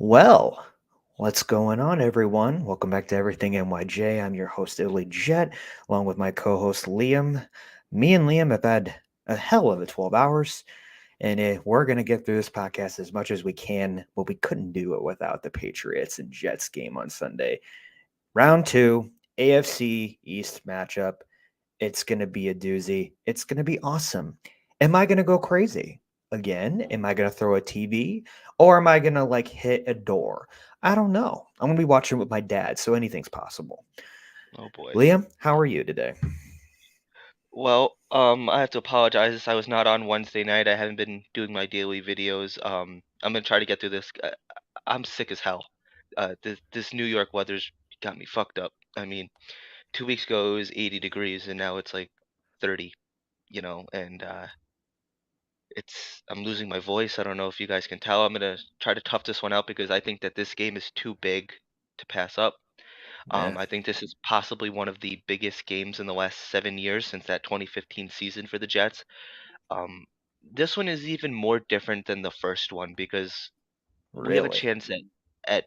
Well, what's going on, everyone? Welcome back to Everything NYJ. I'm your host, Italy Jet, along with my co host, Liam. Me and Liam have had a hell of a 12 hours, and we're going to get through this podcast as much as we can, but we couldn't do it without the Patriots and Jets game on Sunday. Round two, AFC East matchup. It's going to be a doozy. It's going to be awesome. Am I going to go crazy again? Am I going to throw a TV or am I going to hit a door? I don't know. I'm going to be watching with my dad, so anything's possible. Oh boy. Liam, how are you today? Well, I have to apologize. I was not on Wednesday night. I haven't been doing my daily videos. I'm gonna try to get through this. I'm sick as hell. This New York weather's got me fucked up. I mean, 2 weeks ago it was 80 degrees, and now it's like 30. And I'm losing my voice. I don't know if you guys can tell. I'm gonna try to tough this one out because I think that this game is too big to pass up. Yeah, I think this is possibly one of the biggest games in the last 7 years since that 2015 season for the Jets. Um, this one is even more different than the first one because we have a really? chance at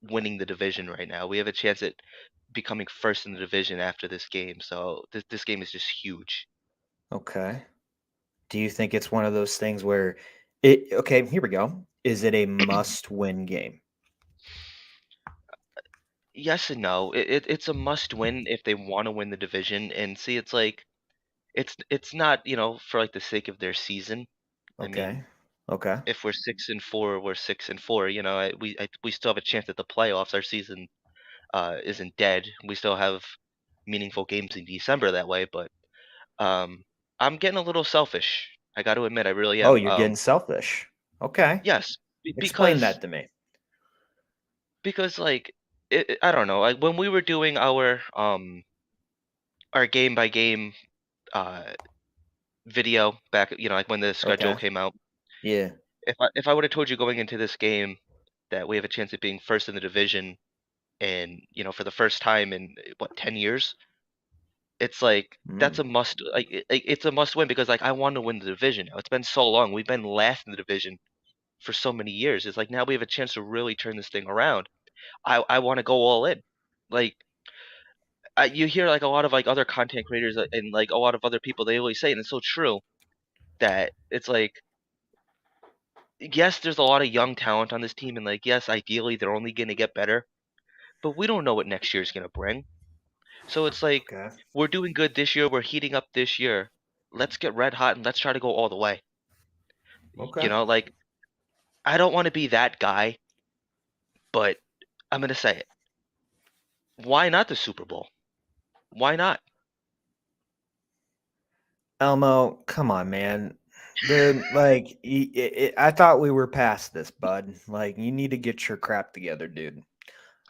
winning the division right now. We have a chance at becoming first in the division after this game. So this game is just huge. Okay. Do you think it's one of those things where okay, here we go. Is it a must win game? Yes and no. It's a must win if they want to win the division. And see, it's like it's not for like the sake of their season. I mean, Okay. Okay. if we're 6-4, we're 6-4. We still have a chance at the playoffs. Our season isn't dead. We still have meaningful games in December that way. But um, I'm getting a little selfish. I got to admit, I really Oh, am. you're getting selfish. Okay. Yes, Explain that because to me. like I don't know. Like when we were doing our game by game uh video back, like when the schedule Okay. came out. Yeah. If I would have told you going into this game that we have a chance at being first in the division and for the first time in what 10 years, it's like that's Mm. a must, like it's a must win because like I want to win the division now. It's been so long. We've been last in the division for so many years. It's like now we have a chance to really turn this thing around. I want to go all in. Like you hear like a lot of like other content creators and like a lot of other people, they always say, and it's so true, that it's like yes, there's a lot of young talent on this team, and like yes, ideally they're only going to get better, but we don't know what next year is going to bring. So it's like Okay. we're doing good this year. We're heating up this year. Let's get red hot and let's try to go all the way. Okay. Like I don't want to be that guy, but I'm gonna say it. Why not the Super Bowl? Why not? Elmo, come on, man. Dude, I thought we were past this, bud. Like, you need to get your crap together, dude.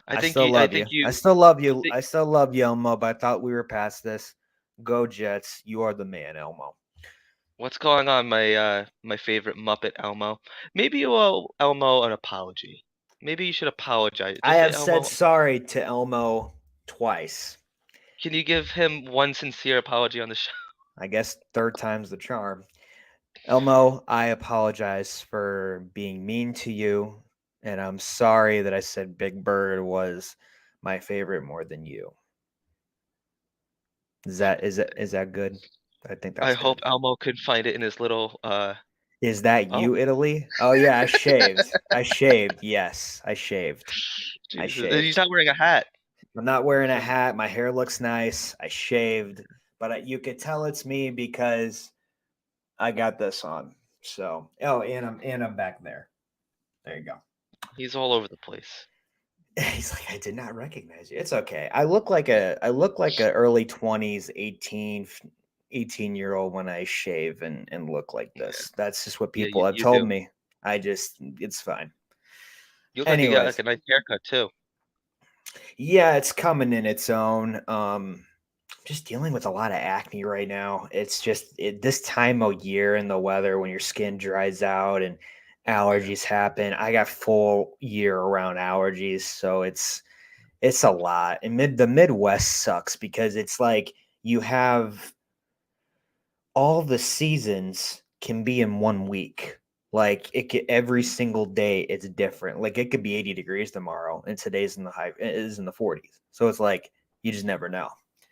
I I think still you. I love you. think I you. still love I you. think I still love you, Elmo, but I thought we were past this. Go Jets. You are the man, Elmo. what's going on, my favorite Muppet Elmo. Maybe you owe Elmo an apology. Maybe you should apologize. I Just say have said Elmo. sorry to Elmo twice. Can you give him one sincere apology on the show? I guess third time's the charm. Elmo, I apologize for being mean to you, and I'm sorry that I said Big Bird was my favorite more than you. Is that good? I think I that's hope good. Elmo can find it in his little. Is that Oh, you, Italy? Oh yeah, I shaved. I shaved. Yes, I shaved. I Jesus! He's shaved. not wearing a hat. I'm not wearing a From hat. My hair looks nice. I shaved, but you could tell it's me because I got this on. So, oh, and I'm back there. There you go. he's all over the place. He's like, I did not recognize you. It's okay. I look like a early 20s, 18-year-old when I shave and look like Yeah, this. That's just what yeah, people have you told do. me. It's fine. You look like you got like Anyways, a nice haircut too. yeah, it's coming in its own. Just dealing with a lot of acne right now. It's just this time of year and the weather when your skin dries out and Yeah. allergies happen. I got full year around allergies, so it's a lot. And the Midwest sucks because it's like you have all the seasons can be in 1 week. Like every single day it's different. Like it could be 80 degrees tomorrow, and today's in the high it is in the 40s. So it's like you just never know. Do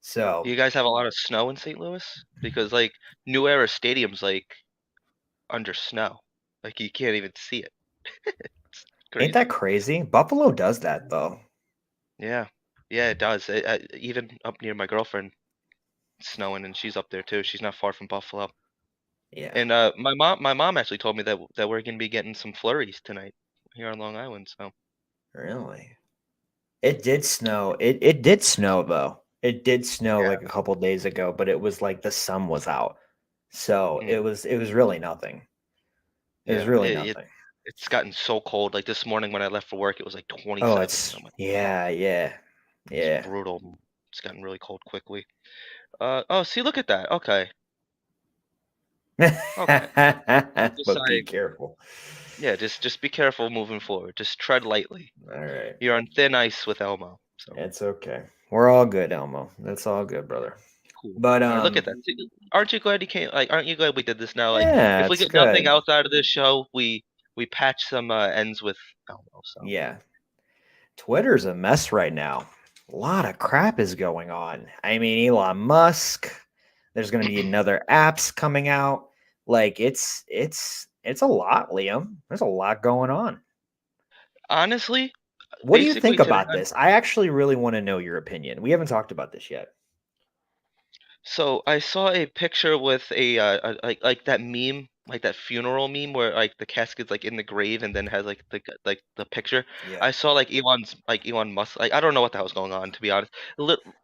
So you guys have a lot of snow in St. Louis? Because like New Era Stadium's like under snow. Like you can't even see it. It's ain't that crazy. crazy? Buffalo does that though. Yeah. Yeah, it does. Even up near my girlfriend, it's snowing and she's up there too. She's not far from Buffalo. Yeah, And my mom actually told me that we're gonna be getting some flurries tonight here on Long Island. So really. It did snow. It did snow though. It did snow yeah. like a couple days ago, but it was like the sun was out. So Mm, it was really nothing. It was yeah. really nothing. It's gotten so cold. Like this morning when I left for work, it was like Oh, 27. it's I'm like, yeah, yeah, it's yeah. brutal. It's gotten really cold quickly. Oh, see, look at that. Okay, okay. I'm just But be saying, careful. yeah, just be careful moving forward. Just tread lightly. All right. You're on thin ice with Elmo. So It's okay. We're all good, Elmo. That's all good, brother. cool. But All right, look at that. See, aren't you glad you came? Like, aren't you glad we did this now? Like, yeah, if we it's get nothing good. else out of this show, we patch some ends with Elmo. So Yeah. Twitter's a mess right now. A lot of crap is going on. I mean, Elon Musk, there's going to be another apps coming out. Like it's a lot, Liam. There's a lot going on. honestly, What do you basically think today about this? I actually really want to know your opinion. We haven't talked about this yet. So I saw a picture with like that meme, like that funeral meme where like the casket's like in the grave and then has like the picture. Yeah. I saw like Elon Musk. Like I don't know what the hell's going on to be honest.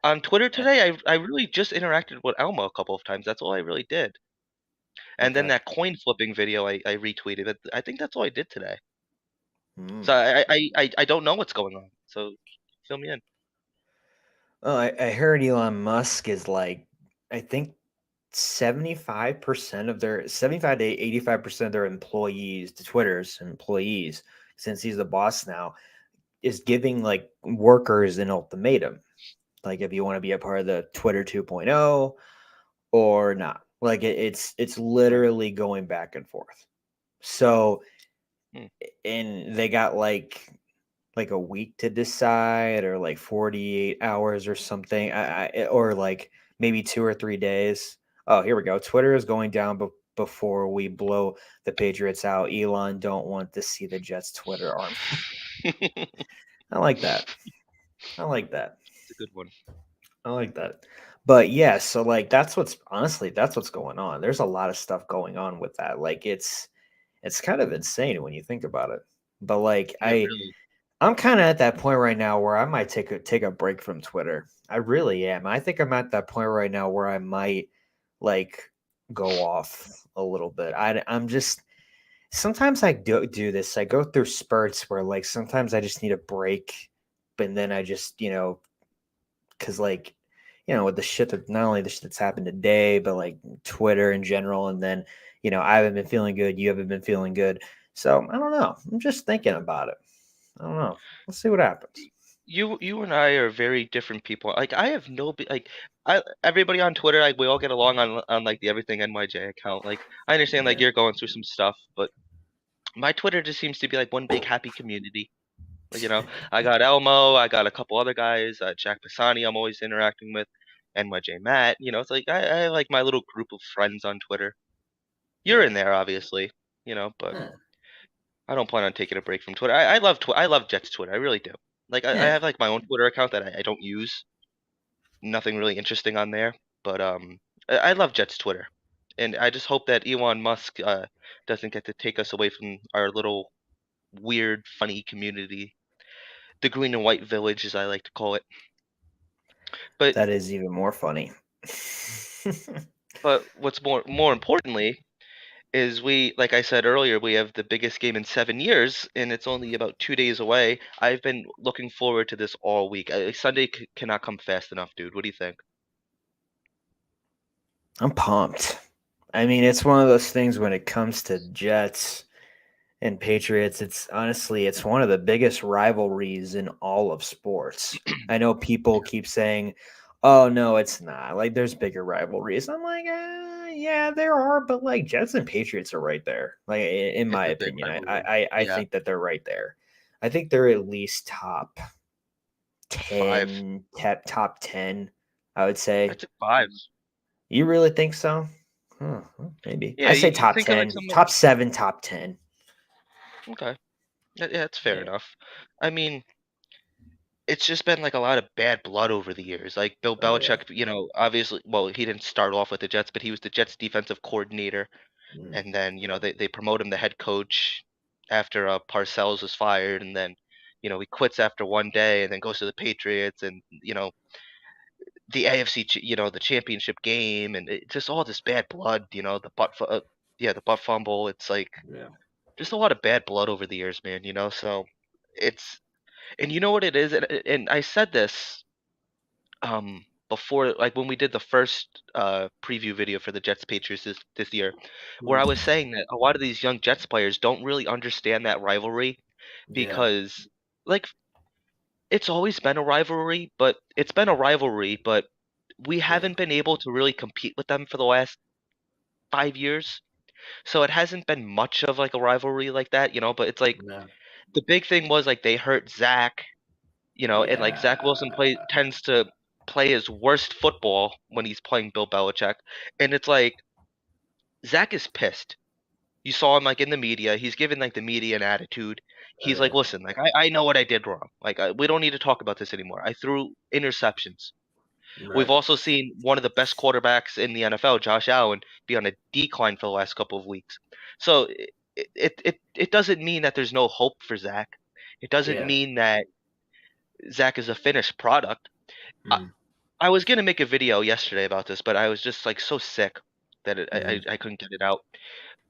On Twitter Eh, today, I really just interacted with Elmo a couple of times. That's all I really did. And then okay. that coin flipping video I retweeted. But I think that's all I did today. So Hmm. I don't know what's going on. So fill me in. Well, I heard Elon Musk is like, I think 75% of their 75 to 85% of their employees, to Twitter's employees, since he's the boss now, is giving like workers an ultimatum. Like if you want to be a part of the Twitter 2.0 or not. Like it's Right. literally going back and forth. So Hmm. and they got like a week to decide or like 48 hours or something or like maybe 2 or 3 days. Oh, here we go. Twitter is going down before we blow the Patriots out. Elon don't want to see the Jets Twitter arm. It's I like that. I like that. a good one. I like that. But yeah, so like that's what's honestly that's what's going on. There's a lot of stuff going on with that. Like it's kind of insane when you think about it. But like Yeah, really. I'm kind of at that point right now where I might take a break from Twitter. I really am. I think I'm at that point right now where I might like go off a little bit. I'm just sometimes I do this. I go through spurts where like sometimes I just need a break, but then I just because like with the shit that not only the shit that's happened today, but like Twitter in general, and then I haven't been feeling good. You haven't been feeling good. So I don't know. I'm just thinking about it. I don't know. Let's see what happens. You and I are very different people. Like I have no like I everybody on Twitter like we all get along on like the Everything NYJ account. Like I understand like Yeah. you're going through some stuff, but my Twitter just seems to be like one big happy community. Like, I got Elmo, I got a couple other guys, Jack Pisani I'm always interacting with, NYJ Matt. It's like I have like my little group of friends on Twitter. You're in Yeah. there obviously, but Huh. I don't plan on taking a break from Twitter. I love I love Jet's Twitter. I really do. Like I Yeah. have like my own Twitter account that I don't use. Nothing really interesting on there, but I love Jet's Twitter, and I just hope that Elon Musk doesn't get to take us away from our little weird, funny community, the green and white village, as I like to call it. But That is even more funny. but what's more importantly is like I said earlier, we have the biggest game in 7 years, and it's only about 2 days away. I've been looking forward to this all week. Sunday cannot come fast enough, dude. What do you think? I'm pumped. I mean, it's one of those things when it comes to Jets and Patriots, it's honestly it's one of the biggest rivalries in all of sports. I know people keep saying, Oh no, it's not. Like there's bigger rivalries. I'm like, yeah, there are, but like Jets and Patriots are right there. Like in It's my a big opinion, rivalry. I Yeah, think that they're right there. I think they're at least top 5. 10, top 10, I would say. That's a 5. You really think so? Huh, well, maybe. I Yeah, say you top think of like 10, some. top 7, top 10. Okay, yeah, that's fair Yeah. enough. I mean, it's just been like a lot of bad blood over the years. Like Bill Oh yeah. Belichick, obviously, well, he didn't start off with the Jets, but he was the Jets defensive coordinator, Mm, and then they promote him to head coach after Parcells was fired, and then he quits after one day, and then goes to the Patriots, and the AFC, the championship game, and just all this bad blood. Yeah, the butt fumble. It's like yeah. just a lot of bad blood over the years, man. So it's and you know what it is, and I said this before, like when we did the first preview video for the Jets Patriots this year, where I was Mm, saying that a lot of these young Jets players don't really understand that rivalry yeah. because like it's always been a rivalry, but we Yeah. haven't been able to really compete with them for the last 5 years. So it hasn't been much of like a rivalry like that, but it's like No. the big thing was like they hurt Zach, and like Zach Wilson Yeah. tends to play his worst football when he's playing Bill Belichick, and it's like Zach is pissed. You saw him like in the media. He's giving like the media an attitude. Oh He's like, yeah. "Listen, like I know what I did wrong. Like we don't need to talk about this anymore. I threw interceptions." We've Right. also seen one of the best quarterbacks in the NFL, Josh Allen, be on a decline for the last couple of weeks. So it doesn't mean that there's no hope for Zach. It doesn't Yeah. mean that Zach is a finished product. I, Mm, I was gonna make a video yesterday about this, but I was just like so sick that mm, I couldn't get it out.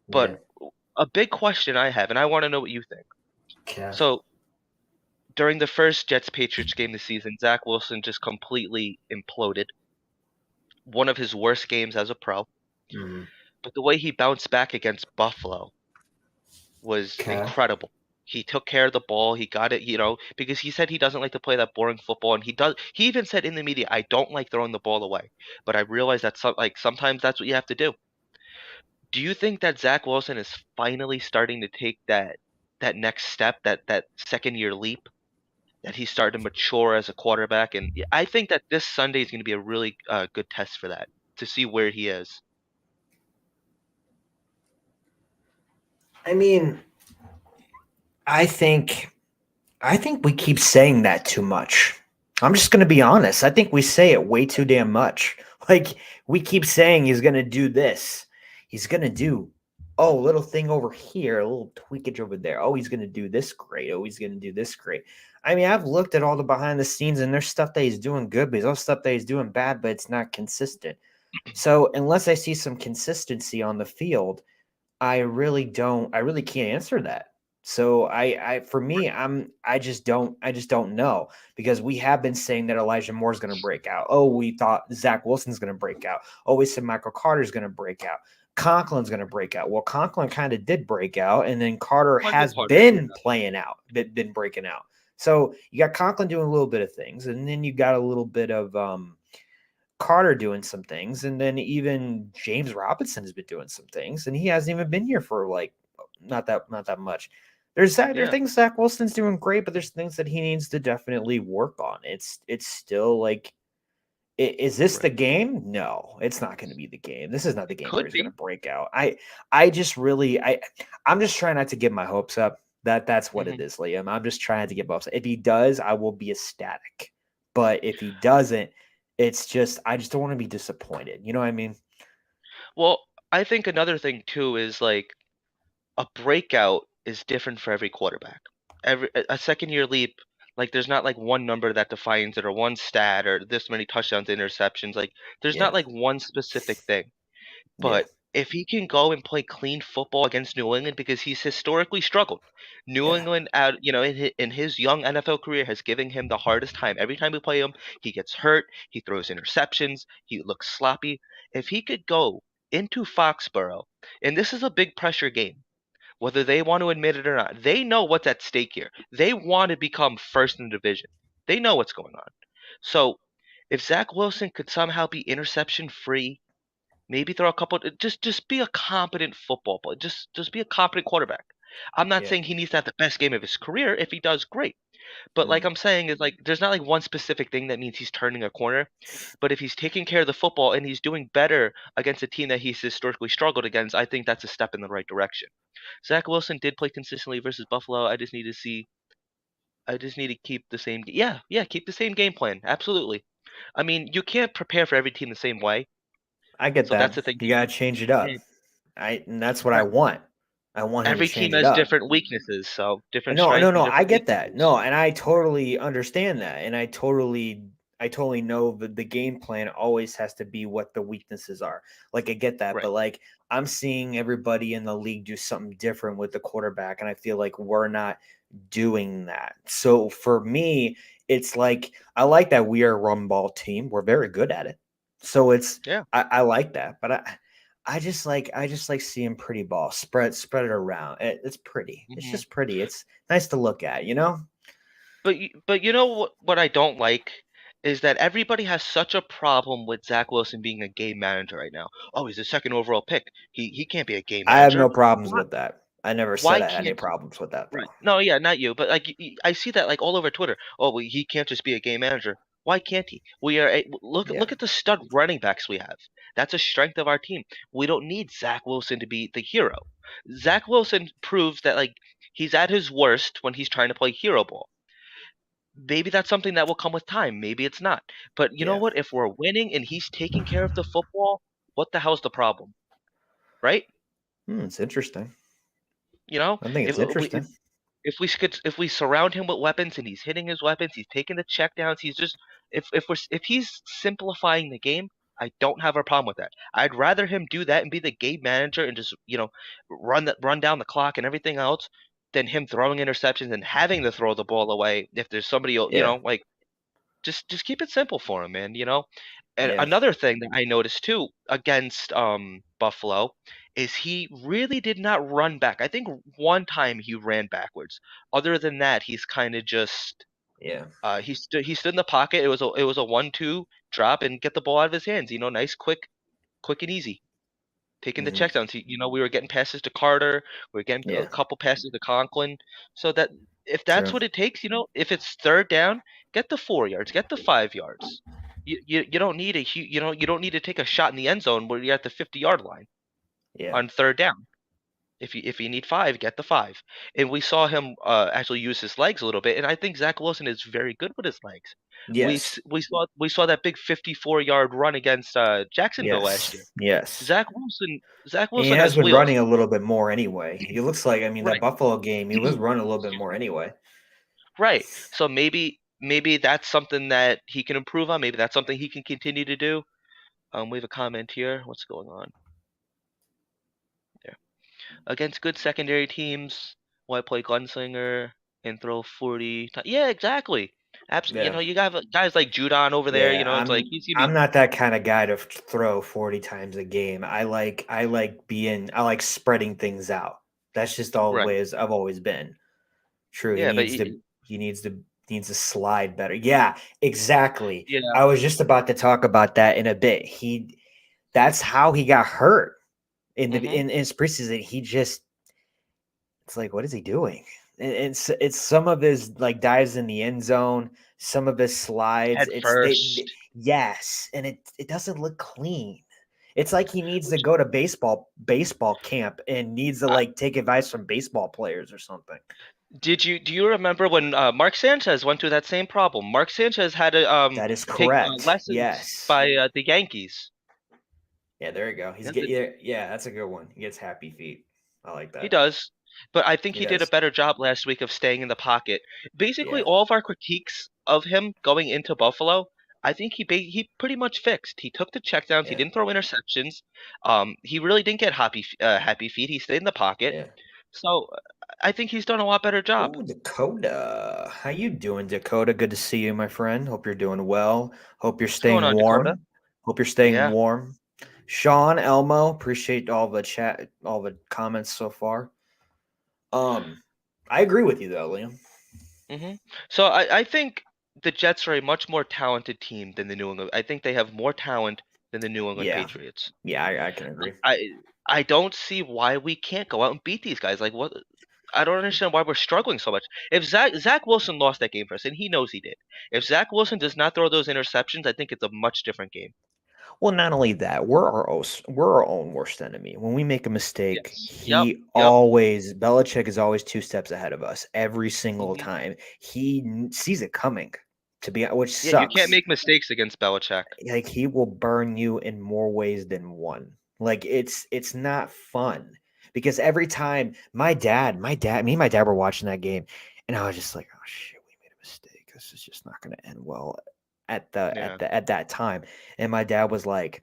But yeah. a big question I have, and I want to know what you think. Okay. So during the first Jets Patriots game this season, Zach Wilson just completely imploded. One of his worst games as a pro. Mm, But the way he bounced back against Buffalo was okay. incredible. He took care of the ball. He got it, because he said he doesn't like to play that boring football, and he does. He even said in the media, "I don't like throwing the ball away," but I realize that sometimes that's what you have to do. Do you think that Zach Wilson is finally starting to take that next step, that second year leap, that he's starting to mature as a quarterback? And I think that this Sunday is going to be a really good test for that to see where he is. I mean, I think I think we keep saying that too much. I'm just going to be honest. I think we say it way too damn much. Like we keep saying he's going to do this. He's going to do little thing over here, a little tweakage over there. Oh, he's going to do this great. Oh, he's going to do this great. I mean, I've looked at all the behind the scenes and there's stuff that he's doing good, but there's also stuff that he's doing bad, but it's not consistent. So, unless I see some consistency on the field, I really can't answer that. So for me, I just don't know because we have been saying that Elijah Moore is going to break out. Oh, we thought Zach Wilson's going to break out. Oh, we said Michael Carter's going to break out. Conklin's going to break out. Well, Conklin kind of did break out, and then Carter Michael has Carter did. been playing out, been breaking out. So you got Conklin doing a little bit of things, and then you got a little bit of Carter doing some things, and then even James Robinson has been doing some things, and he hasn't even been here for like not that much. There's Yeah, things Zach Wilson's doing great, but there's things that he needs to definitely work on. It's still like is this the right. game? No, it's not going to be the game. This is not the It game where could he's going to be. break out. I just really I'm just trying not to get my hopes up. That's what it Hmm. is, Liam. I'm just trying to get my hopes up. If he does, I will be ecstatic. But if he doesn't, it's just I just don't want to be disappointed. You know what I mean? Well, I think another thing too is like a breakout is different for every quarterback. A second year leap, like there's not like one number that defines it or one stat or this many touchdowns, interceptions. Like there's not Yeah. like one specific thing. Yeah. But if he can go and play clean football against New England because he's historically struggled. New Yeah. England out, in his young NFL career has given him the hardest time. Every time we play him, he gets hurt, he throws interceptions, he looks sloppy. If he could go into Foxborough, and this is a big pressure game, whether they want to admit it or not, they know what's at stake here. They want to become first in the division. They know what's going on. So If Zach Wilson could somehow be interception free, maybe throw a couple, just be a competent football player. Just be a competent quarterback. I'm not Yeah. saying he needs to have the best game of his career. If he does, great. But like Mm. I'm saying is like there's not like one specific thing that means he's turning a corner. But if he's taking care of the football and he's doing better against a team that he's historically struggled against, I think that's a step in the right direction. Zach Wilson did play consistently versus Buffalo. I just need to keep the same. Yeah, keep the same game plan. Absolutely. I mean, you can't prepare for every team the same way. I get So that's that. the thing You too. gotta change it up. And And that's what I want. I want him to every team change it has up. different weaknesses, so different No, no, strengths and no. I different get that. weaknesses. No, and I totally understand that, and I totally know that the game plan always has to be what the weaknesses are. Like I get that, Right. but like I'm seeing everybody in the league do something different with the quarterback, and I feel like we're not doing that. So for me, it's like I like that we are a run ball team. We're very good at it. So Yeah. I like that, but I just like seeing pretty ball spread it around. It's pretty. It's hmm just pretty. It's nice to look at, you know? But you know what I don't like is that everybody has such a problem with Zach Wilson being a game manager right now. Oh, he's the second overall pick. He can't be a game I have manager. no problems Why with that. I never said why I had any can't he? problems with that Right. though. No, yeah, not you, but like I see that like all over Twitter. Oh, well, he can't just be a game manager. Why can't he? Yeah. Look at the stud running backs we have. That's a strength of our team. We don't need Zach Wilson to be the hero. Zach Wilson proves that like he's at his worst when he's trying to play hero ball. Maybe that's something that will come with time. Maybe it's not. But you know Yeah. what? If we're winning and he's taking care of the football, what the hell's the problem? Right? It's interesting. You know, I think if it's we interesting. if we surround him with weapons and he's hitting his weapons, he's taking the checkdowns, he's just if he's simplifying the game, I don't have a problem with that. I'd rather him do that and be the game manager and just run down the clock and everything else than him throwing interceptions and having to throw the ball away if there's somebody Yeah. like just keep it simple for him, man. And Yeah. another thing that I noticed too against Buffalo is he really did not run back. I think one time he ran backwards. Other than that, he's kind of just Yeah. he stood in the pocket. It was a 1-2 drop and get the ball out of his hands. Nice, quick and easy. Taking the Hmm. checkdowns. We were getting passes to Carter. We were getting a Yeah. couple passes to Conklin. So that if that's True. what it takes, if it's third down, get the 4 yards, get the 5 yards. You don't need you don't need to take a shot in the end zone where you're at the 50-yard line Yeah. on third down. If you need five, get the five. And we saw him actually use his legs a little bit, and I think Zach Wilson is very good with his legs. Yes. We saw that big 54-yard run against Jacksonville last year. Yes. Yes. Zach Wilson Zach And he Wilson has has been wheels. running a little bit more anyway. He looks like, I mean, that Right. Buffalo game, he was running a little bit Excuse more me. anyway. Right. So maybe that's something that he can improve on. Maybe that's something he can continue to do. We have a comment here. What's going on there? Against good secondary teams, why play gunslinger and throw 40 Yeah, exactly. Absolutely. Yeah. You got guys like Judon over there, Yeah, it's like he's gonna I'm be not that kind of guy to throw 40 times a game. I like spreading things out. That's just all the right. ways I've always been. True, Yeah, but he needs to slide better. Yeah, exactly. yeah. I was just about to talk about that in a bit. That's how he got hurt Mhm. in his preseason. He just it's like, what is he doing? And it's some of his like dives in the end zone, some of his slides. Head first. Yes, and it doesn't look clean. It's like he needs to Which go to baseball camp and needs to I, like take advice from baseball players or something. do you remember when Mark Sanchez went through that same problem? Mark Sanchez had to That is take correct. lessons Yes. by the Yankees. Yeah, there you go. Yeah, that's a good one. He gets happy feet. I like He that. does, but I think He he did a does. better job last week of staying in the pocket. Basically, Yeah. all of our critiques of him going into Buffalo, I think he pretty much fixed. He took the checkdowns. He Yeah. didn't throw interceptions. He really didn't get happy feet. He stayed in the pocket. Yeah. So I think he's done a lot better job. Oh, Dakota. How you doing, Dakota? Good to see you, my friend. Hope you're doing well. Hope you're What's going staying on, Dakota? warm. Hope you're staying Yeah. warm. Sean, Elmo, appreciate all the chat, all the comments so far. I agree with you though, Liam. hmm So I think. the Jets are a much more talented team than the New England. I think they have more talent than the New England Yeah, Patriots. yeah, I can agree. I I don't see why we can't go out and beat these guys. Like what? I don't understand why we're struggling so much. If Zach Wilson lost that game for us, and he knows he did. If Zach Wilson does not throw those interceptions, I think it's a much different game. Well, not only that, we're our own worst enemy. When we make a mistake, Yes. Yep. he Yep. always Belichick is always 2 steps ahead of us every single hmm time. He sees it coming, which Yeah, you can't sucks. make mistakes against Belichick. Like he will burn you in more ways than one. Like it's not fun because every time me and my dad were watching that game, and I was just like, oh shit, we made a mistake. This is just not going to end well Yeah. at that time. And my dad was like,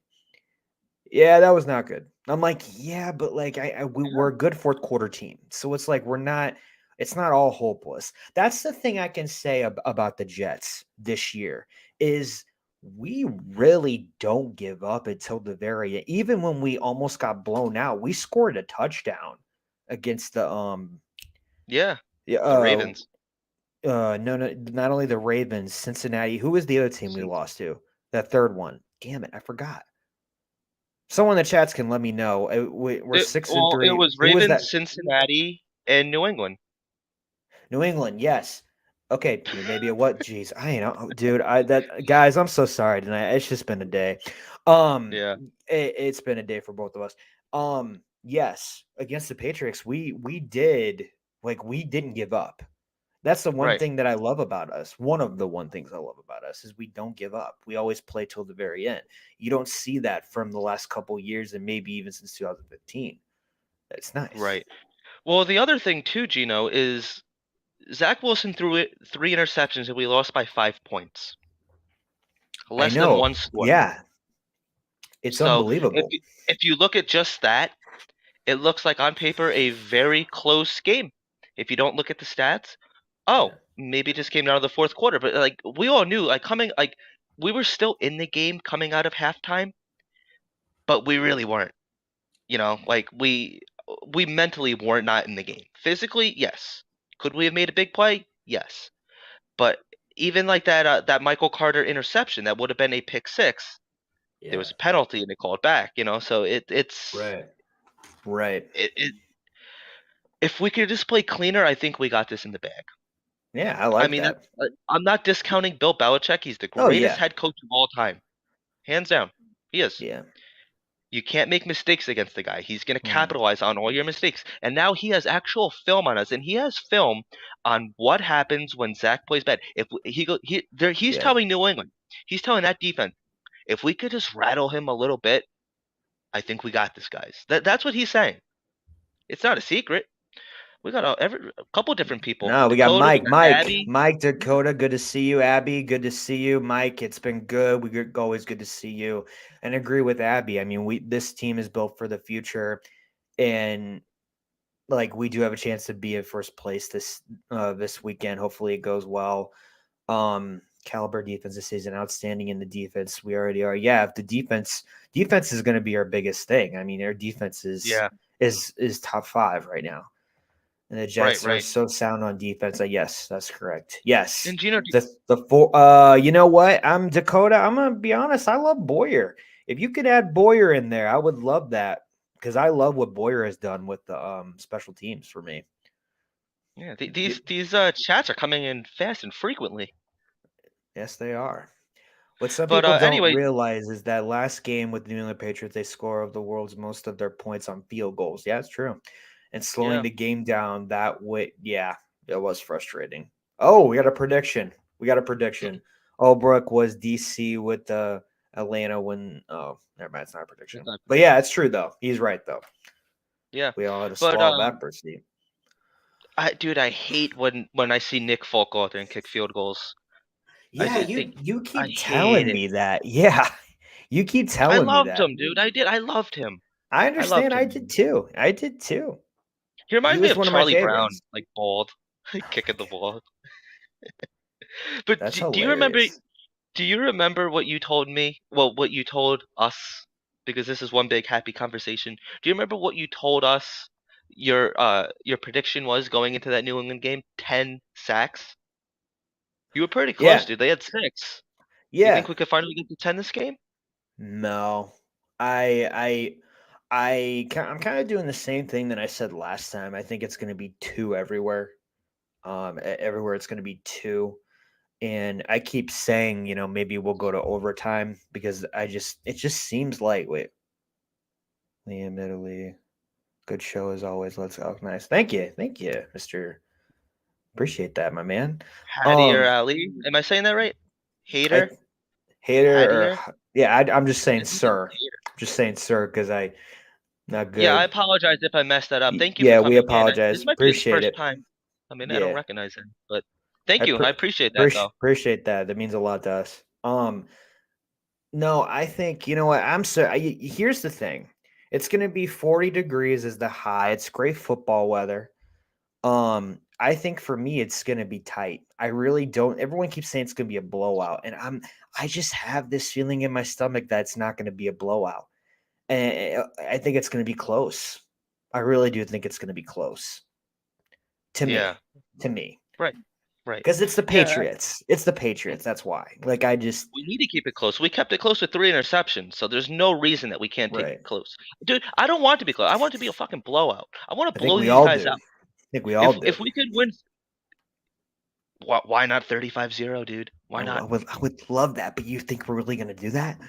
yeah, that was not good. I'm like, yeah, but like we're a good fourth quarter team, so it's like we're not. It's not all hopeless. That's the thing I can say about the Jets this year is we really don't give up until the very end. Even when we almost got blown out, we scored a touchdown against the Yeah. yeah, The Ravens. no, not only the Ravens, Cincinnati. Who was the other team we Since lost to? That third one. Damn it, I forgot. Someone in the chats can let me know. We're six and it three. was Who was Ravens, that? Cincinnati, and New England. New England. Yes. Okay, maybe a what? Jeez, I know, dude. Guys. I'm so sorry tonight. It's just been a day. Um, Yeah. it's been a day for both of us. Yes, against the Patriots, we did like we didn't give up. That's the one Right. thing that I love about us. One of the one things I love about us is we don't give up. We always play till the very end. You don't see that from the last couple years and maybe even since 2015. It's nice. Right. Well, the other thing too, Gino, is Zach Wilson threw it 3 interceptions and we lost by 5 points. I Less than know. one score. Yeah, it's So unbelievable. if you look at just that, it looks like on paper a very close game. If you don't look at the stats, Yeah. oh, maybe it just came down to the fourth quarter. But like we all knew, like we were still in the game coming out of halftime, but we really weren't. Like we mentally were not in the game. Physically, yes. Could we have made a big play? Yes. But even like that Michael Carter interception, that would have been a pick six. There Yeah. was a penalty and they called back. So it's Right. Right. it if we could just play cleaner, I think we got this in the bag. Yeah, I I like mean, that. I'm not discounting Bill Belichick. He's the Oh greatest yeah. head coach of all time, hands down. He is. Yeah. You can't make mistakes against the guy. He's going to Mm, capitalize on all your mistakes. And now he has actual film on us, and he has film on what happens when Zach plays bad. If he go, he there, he's yeah. telling New England, he's telling that defense, if we could just rattle him a little bit, I think we got this, guys. That's what he's saying. It's not a secret. We got a couple different people. No, we got Dakota, we got Abby. Mike Yeah, Dakota. Good to see you, Abby. Good to see you, Mike. It's been good. Always good to see you. And agree with Abby. I mean, we this team is built for the future, and like we do have a chance to be in first place this weekend. Hopefully, it goes well. Caliber defense this season, outstanding in the defense. We already are. Yeah, if the defense is going to be our biggest thing. I mean, our defense yeah, is top five right now. And the right, Jets are right. so sound on defense. Yes, that's correct. Yes. And Gino, The four you know what? I'm Dakota. I'm gonna be honest, I love Boyer. If you could add Boyer in there, I would love that. Because I love what Boyer has done with the special teams for me. yeah, You- these chats are coming in fast and frequently. yes, they are. What some But people don't anyway, realize is that last game with the New England Patriots, they score of the world's most of their points on field goals. Yeah, it's true. And slowing yeah. the game down that way, yeah, it was frustrating. Oh, we got a prediction. We got a prediction. Albrook was DC with Atlanta when. Oh, never mind. It's not a It's prediction. not But yeah, it's true though. He's right though. Yeah, We all had a but slaw of accuracy. dude, I hate when I see Nick Folk go out there and kick field goals. I Yeah, did, you I keep hate telling it. me that. Yeah, you keep I telling me loved that. him, dude. I did. I loved him. I I loved understand. I him, did man. too. I did too. He He reminds me was of one of my Charlie Brown, favorites. like bald, kicking the ball. But That's do you remember? hilarious. Do you remember what you told me? Well, what you told us, because this is one big happy conversation. Do you remember what you told us? Your prediction was going into that New England game, 10 sacks. You were pretty close, Yeah, dude. They had 6. You yeah. think we could finally get to 10 this game? No, I, I'm kind of doing the same thing that I said last time. I think it's going to be two everywhere. Everywhere it's going to be two, and I keep saying, maybe we'll go to overtime because it just seems like wait, Liam Italy, good show as always. Let's go. Nice, thank you, Mister. Appreciate that, my man. Hadier Um, Ali. Am I saying that right? I Hater? hater or Hadier? yeah, I'm just I saying think it's sir. Hater. Just saying sir because I not Yeah, I good. apologize if I messed that up. Thank you for Yeah, we coming in. This apologize. might be his Appreciate first it. time. I mean, I don't Yeah, recognize him, but thank you. I appreciate that, though. appreciate that. That means a lot to us. No, I think you know what I'm so. Here's the thing: it's going to be 40 degrees as the high. It's great football weather. I think for me, it's going to be tight. I really don't. Everyone keeps saying it's going to be a blowout, and I just have this feeling in my stomach that it's not going to be a blowout, and I think it's going to be close. I really do think it's going to be close to Yeah, me. To me. right, right. Because it's the Yeah, Patriots. It's the and Patriots. That's why. Like I just we need to keep it close. We kept it close with 3 interceptions, so there's no reason that we can't take it right. close. Dude, I don't want it to be close. I want it to be a fucking blowout. I want I to think blow we these all guys do. out. I think we all do. If we could win, why not 35-0, dude? Why not? I would love that, but you think we're really gonna do that?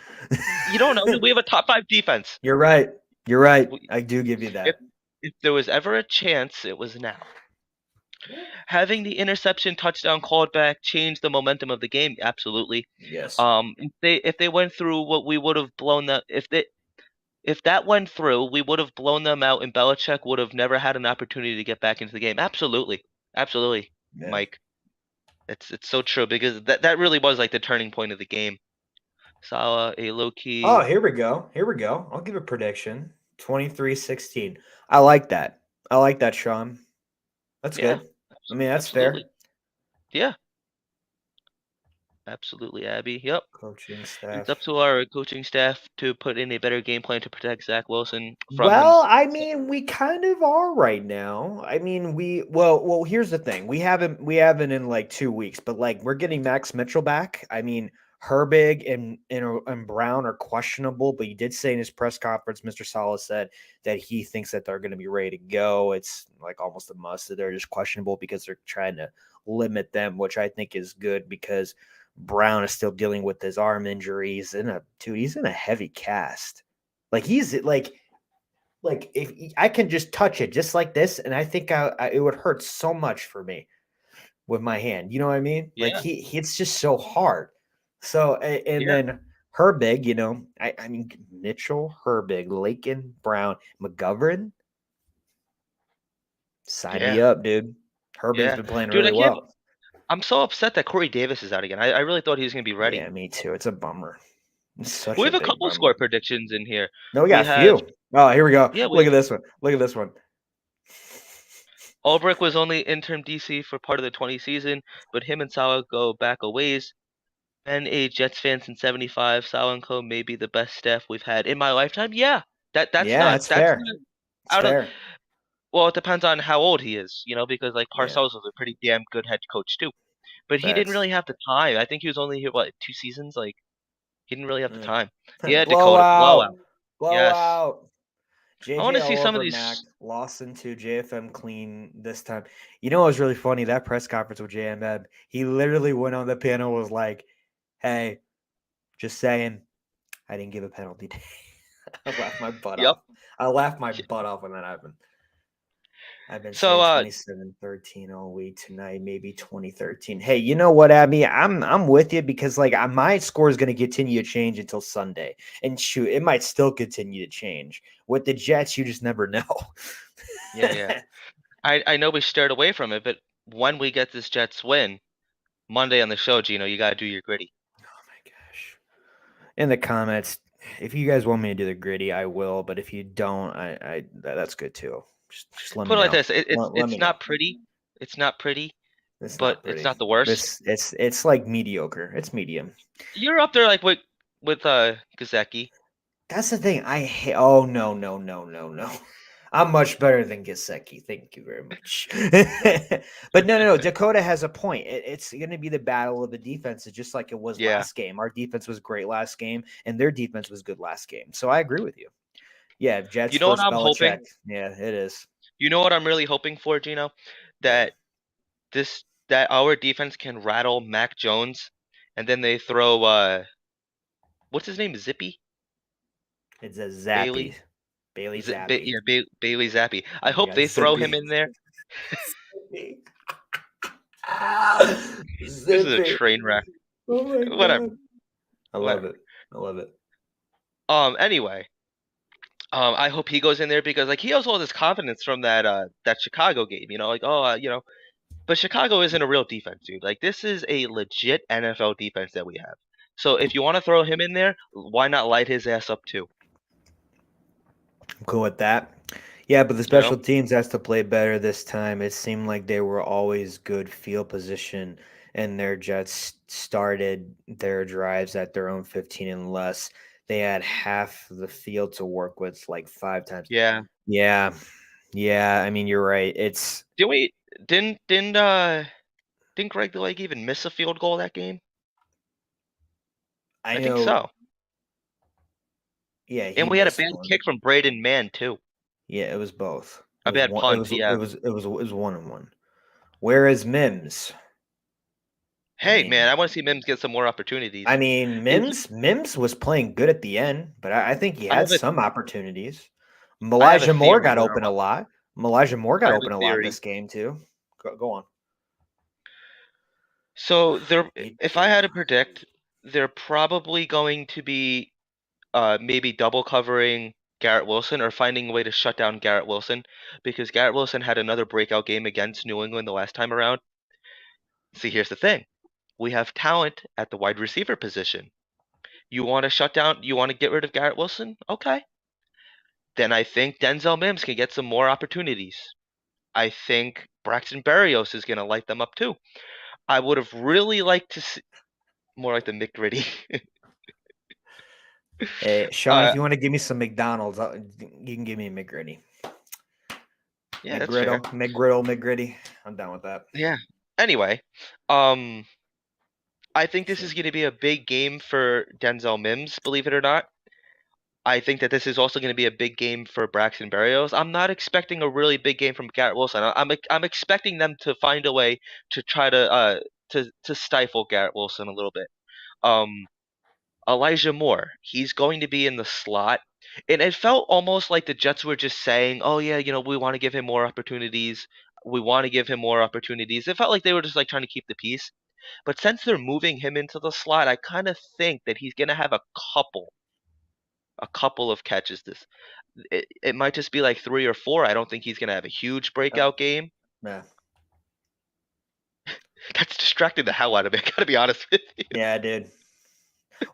You don't know, dude. We have a top 5 defense. You're right. You're right. We- I do give you If that. if there was ever a chance, it was now. Yeah. Having the interception touchdown called back changed the momentum of the game. Absolutely. Yes. If they went through what we would have blown that if that went through, we would have blown them out, and Belichick would have never had an opportunity to get back into the game. Absolutely, absolutely, Yeah. Mike. It's so true because that really was like the turning point of the game. Salah, a low Oh, key, here we go. Here we go. I'll give a prediction. 23-16. I like that. I like that, Sean. That's yeah, good. I mean, that's absolutely, fair. yeah, absolutely, Abby. Yep. Coaching It's staff. up to our coaching staff to put in a better game plan to protect Zach Wilson from him. Well, I mean, we kind of are right now. I mean, here's the thing. We haven't in like 2 weeks, but like we're getting Max Mitchell back. I mean, Herbig and Brown are questionable, but he did say in his press conference, Mr. Salah said that he thinks that they're going to be ready to go. It's like almost a must that they're just questionable because they're trying to limit them, which I think is good because Brown is still dealing with his arm injuries he's in a heavy cast. Like he's like if I can just touch it just like this, and I think it would hurt so much for me with my hand. You know what I mean? Like Yeah, it's just so hard. So and yeah, then Herbig, I mean Mitchell, Herbig, Lakin, Brown, McGovern, sign me yeah, up, dude. Herbig's yeah, been playing dude. I really can't. well. I'm so upset that Corey Davis is out again. I really thought he was gonna be ready. Yeah, me too. It's a bummer. It's We such a have a big couple bummer. score predictions in here. No, we got We a have few. Oh, here we go. yeah, we Look have at this one. Look at this one. Ulbrich was only interim DC for part of the 20 season, but him and Salah go back a ways. And a Jets fan since '75. Salah and Co. may be the best staff we've had in my lifetime. Yeah, Yeah, it's that's fair. not It's out of. fair. Well, it depends on how old he is, because like Yeah, Parcells was a pretty damn good head coach too. But he didn't facts. really have the time. I think he was only here 2 seasons. Like he didn't really have the Yeah. time. Yeah, Dakota Blowout. blowout. Yes, Blowout. I want JJ to see all some of over these. Mac. Lawson to JFM clean this time. You know what was really funny? That press conference with JMM, he literally went on the panel was like, hey, just saying, I didn't give a penalty. I laughed my butt Yep. off. I laughed my butt off when that happened. I've been So saying 27-13 all week tonight, maybe 2013. Hey, you know what, Abby? I'm with you because like my score is going to continue to change until Sunday, and shoot, it might still continue to change. With the Jets, you just never know. yeah, yeah. I know we stared away from it, but when we get this Jets win Monday on the show, Gino, you gotta do your gritty. Oh my gosh! In the comments, if you guys want me to do the gritty, I will. But if you don't, that's good too. Just let me Put it like know. this: Let it's me know. not pretty. It's not pretty, It's but not it's pretty. not the worst. It's like mediocre. It's medium. You're up there like with Gazeki. That's the thing. I hate. Oh no. I'm much better than Gesicki. Thank you very much. But no. Dakota has a point. It's going to be the battle of the defenses, just like it was Yeah. last game. Our defense was great last game, and their defense was good last game. So I agree with you. Yeah, Jets You know what first I'm Belichick. hoping? Yeah, it is. You know what I'm really hoping for, Gino? Yeah, That that our defense can rattle Mac Jones, and then they throw what's his name? Zippy it's a Zappy. Bailey. Bailey Zappy. Yeah, Bailey Zappi. I hope Yeah, they throw him Zippy. in there. Zippy. Ah, This is a Zippy. train wreck. Oh my Whatever, god. I love whatever. it. I love it. Anyway, I hope he goes in there because like he has all this confidence from that Chicago game. You know, like but Chicago isn't a real defense, dude. Like this is a legit NFL defense that we have. So if you want to throw him in there, why not light his ass up too? I'm cool with that. Yeah, but the You know? special teams has to play better this time. It seemed like they were always good field position, and their Jets started their drives at their own 15 and less. They had half the field to work with like 5 times. Yeah. Yeah, yeah. I mean, you're right. It's Did we didn't Greg like even miss a field goal that game? I I think know. so. Yeah, And he we had a missed bad one. kick from Braden Mann too. Yeah, it was both. It A was bad one. It punt, was. yeah. It was 1-1. Whereas Mims, I Hey man, mean, I want to see Mims get some more opportunities. Is Mims was playing good at the end, but I think he I had have a some opportunities. I have a Elijah Moore theory got where open a lot. Elijah Moore got I have a open a lot in theory. this game too. Go on. So there, Me if I too. had to predict, they're probably going to be maybe double covering Garrett Wilson or finding a way to shut down Garrett Wilson because Garrett Wilson had another breakout game against New England the last time around. See, here's the thing. We have talent at the wide receiver position. You want to shut down, you want to get rid of Garrett Wilson? Okay. Then I think Denzel Mims can get some more opportunities. I think Braxton Berrios is going to light them up too. I would have really liked to see more like the McGritty. Hey, Sean, if uh, you want to give me some McDonald's, you can give me a McGritty. yeah, that's fair. McGritty. I'm down with that. Yeah. Anyway, um, I think this So, is going to be a big game for Denzel Mims, believe it or not. I think that this is also going to be a big game for Braxton Berrios. I'm not expecting a really big game from Garrett Wilson. I'm expecting them to find a way to try to stifle Garrett Wilson a little bit. Um, Elijah Moore, he's going to be in the slot. And it felt almost like the Jets were just saying, "Oh yeah, we want to give him more opportunities. We want to give him more opportunities." It felt like they were just like trying to keep the peace. But since they're moving him into the slot, I kind of think that he's going to have a couple of catches it might just be like 3 or 4. I don't think he's going to have a huge uh, breakout game. yeah, That's distracting the hell out of me. I got to be honest with you. yeah, I did.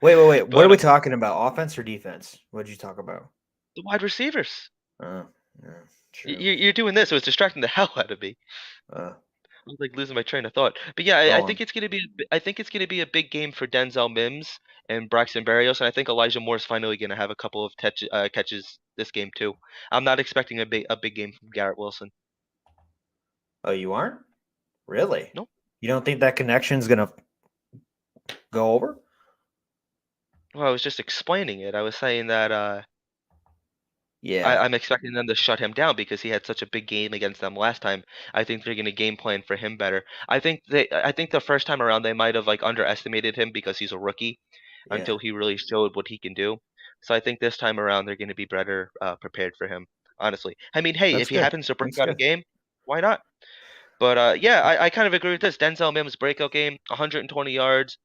Wait. What are But we talking about? Offense or defense? What did you talk about? the wide receivers. Uh, yeah, true. You're doing this, so it's distracting the hell out of me. Uh, I'm like losing my train of thought. But yeah, I go think on. it's gonna be I think it's gonna be a big game for Denzel Mims and Braxton Berrios, and I think Elijah Moore is finally gonna have a couple of catches this game too. I'm not expecting a big game from Garrett Wilson. Oh, you aren't? Really? Nope. You don't think that connection's gonna go over? Well, I was just explaining it. I was saying that Yeah, I'm expecting them to shut him down because he had such a big game against them last time. I think they're gonna game plan for him better. I think the first time around they might have like underestimated him because he's a rookie yeah. until he really showed what he can do. So I think this time around they're gonna be better prepared for him. Honestly, I mean, hey, That's if he good. happens to break That's out a good. game, why not? But yeah, I kind of agree with this. Denzel Mims breakout game, 120 yards,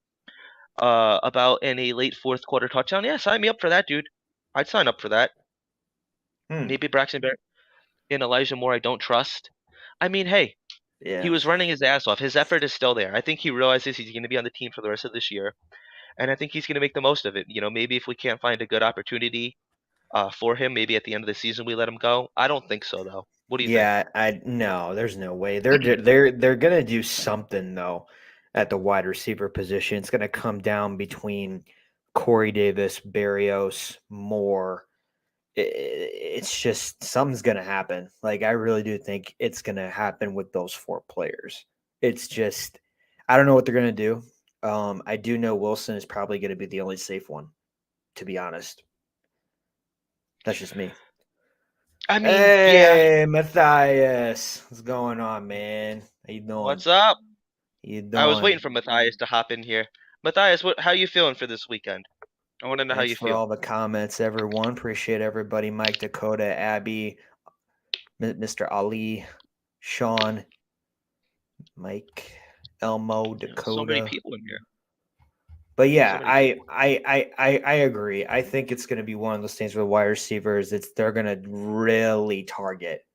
about in a late fourth quarter touchdown. Yeah, sign me up for that, dude. I'd sign up for that. Hmm. Maybe Braxton and Elijah Moore I don't trust. I mean, hey, he Yeah. was running his ass off. His effort is still there. I think he realizes he's going to be on the team for the rest of this year, and I think he's going to make the most of it. Maybe if we can't find a good opportunity for him, maybe at the end of the season we let him go. I don't think so though. What do you think? Yeah, I no, there's no way. They're gonna do something though at the wide receiver position. It's gonna come down between Corey Davis, Barrios, Moore, it's just something's gonna happen. Like I really do think it's gonna happen with those four players. It's just I don't know what they're gonna do. I do know Wilson is probably gonna be the only safe one, to be honest. That's just me. I mean, yeah. Hey, Matthias, what's going on, man? How you doing? What's up? How you I was waiting doing? for Matthias to hop in here. Matthias, how you feeling for this weekend? I want to know how Thanks you for feel. all the comments, everyone. Appreciate everybody. Mike, Dakota, Abby, Mr. Ali, Sean, Mike, Elmo, Yeah, so many Dakota. people in here. But So yeah, many I people. I I I agree. I think it's going to be one of those things with wide receivers. They're going to really target.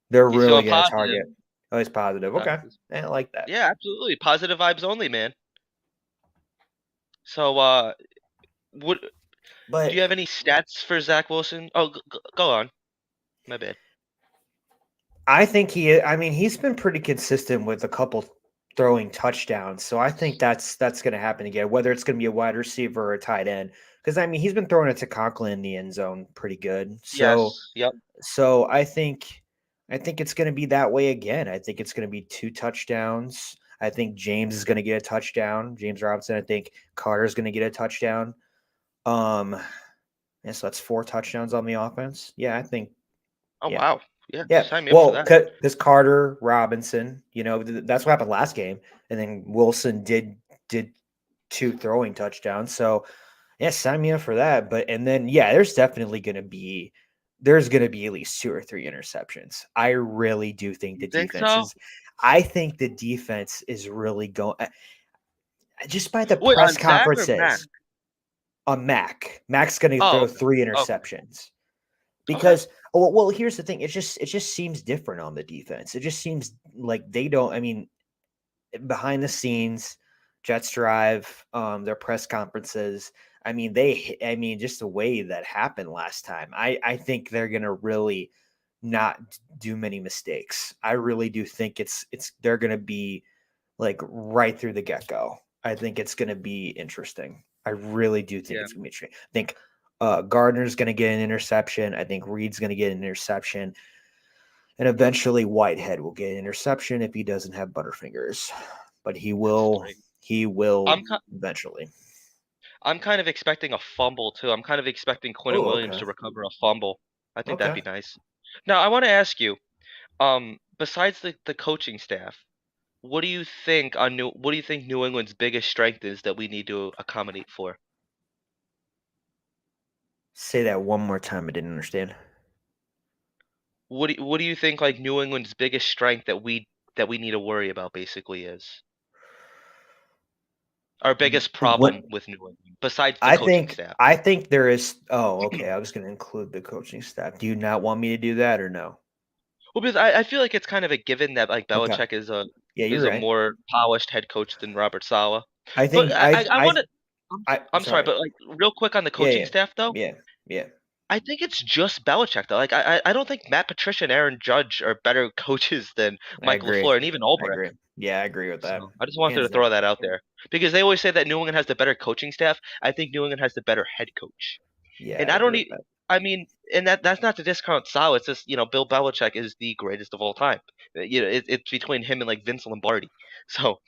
They're He's really feeling going to positive. target. Oh, it's positive. Okay, I like that. Yeah, absolutely. Positive vibes only, man. So, what do But you have any stats for Zach Wilson? Oh, go on. My bad. I think I mean, he's been pretty consistent with a couple throwing touchdowns. So I think that's going to happen again, whether it's going to be a wide receiver or a tight end. Because I mean, he's been throwing it to Conklin in the end zone pretty good. So Yes. Yep. so I think it's going to be that way again. I think it's going to be two touchdowns. I think James is going to get a touchdown. James Robinson. I think Carter's going to get a touchdown. Um, and so that's four touchdowns on the offense. Yeah, I think. Oh Yeah, wow. Yeah, yeah. sign me up for Well, that. because Carter Robinson, that's what happened last game, and then Wilson did two throwing touchdowns. So yeah, sign me up for that. But and then yeah, there's gonna be at least two or three interceptions. I really do think the You think defense so? is. I think the defense is really going just by the Wait, press on Zach or Mac? conferences on Mac. Mac's gonna Oh, throw okay. three Okay. interceptions Okay. because well, here's the thing. It just seems different on the defense. It just seems like they don't. I mean, behind the scenes, Jets drive, their press conferences. I mean, just the way that happened last time. I think they're gonna really not do many mistakes. I really do think they're gonna be like right through the get go. I think it's gonna be interesting. I really do think Yeah. it's gonna be interesting. I think Gardner's gonna get an interception. I think Reed's gonna get an interception. And eventually Whitehead will get an interception if he doesn't have Butterfingers. But he That's will three. he will I'm ki eventually. I'm kind of expecting a fumble too. I'm kind of expecting Quentin Oh, Williams okay. to recover a fumble. I think that'd Okay. be nice. Now, I want to ask you, besides the coaching staff, what do you think New England's biggest strength is that we need to accommodate for? Say that one more time. I didn't understand. What do you think like New England's biggest strength that we need to worry about basically is? Our biggest What problem with New England, besides the I coaching think staff. I think there is okay. I was gonna include the coaching staff. Do you not want me to do that or no? Well, because I feel like it's kind of a given that like Okay. Belichick is a Yeah, you're is a right. more polished head coach than Robert Saleh. I But think I want to. I'm I'm sorry, sorry. but like real quick on the Yeah, coaching yeah. staff though, Yeah. Yeah. I think it's just Belichick though. Like I don't think Matt Patricia and Aaron Judge are better coaches than I Mike agree. LaFleur and even I Ulbrich. agree. Yeah, I agree with that. So I just wanted Hands to throw down. that out there because they always say that New England has the better coaching staff. I think New England has the better head coach. Yeah, And I I agree don't with need. that. I mean, and that's not to discount Sal. It's just Bill Belichick is the greatest of all time. It's between him and like Vince Lombardi. So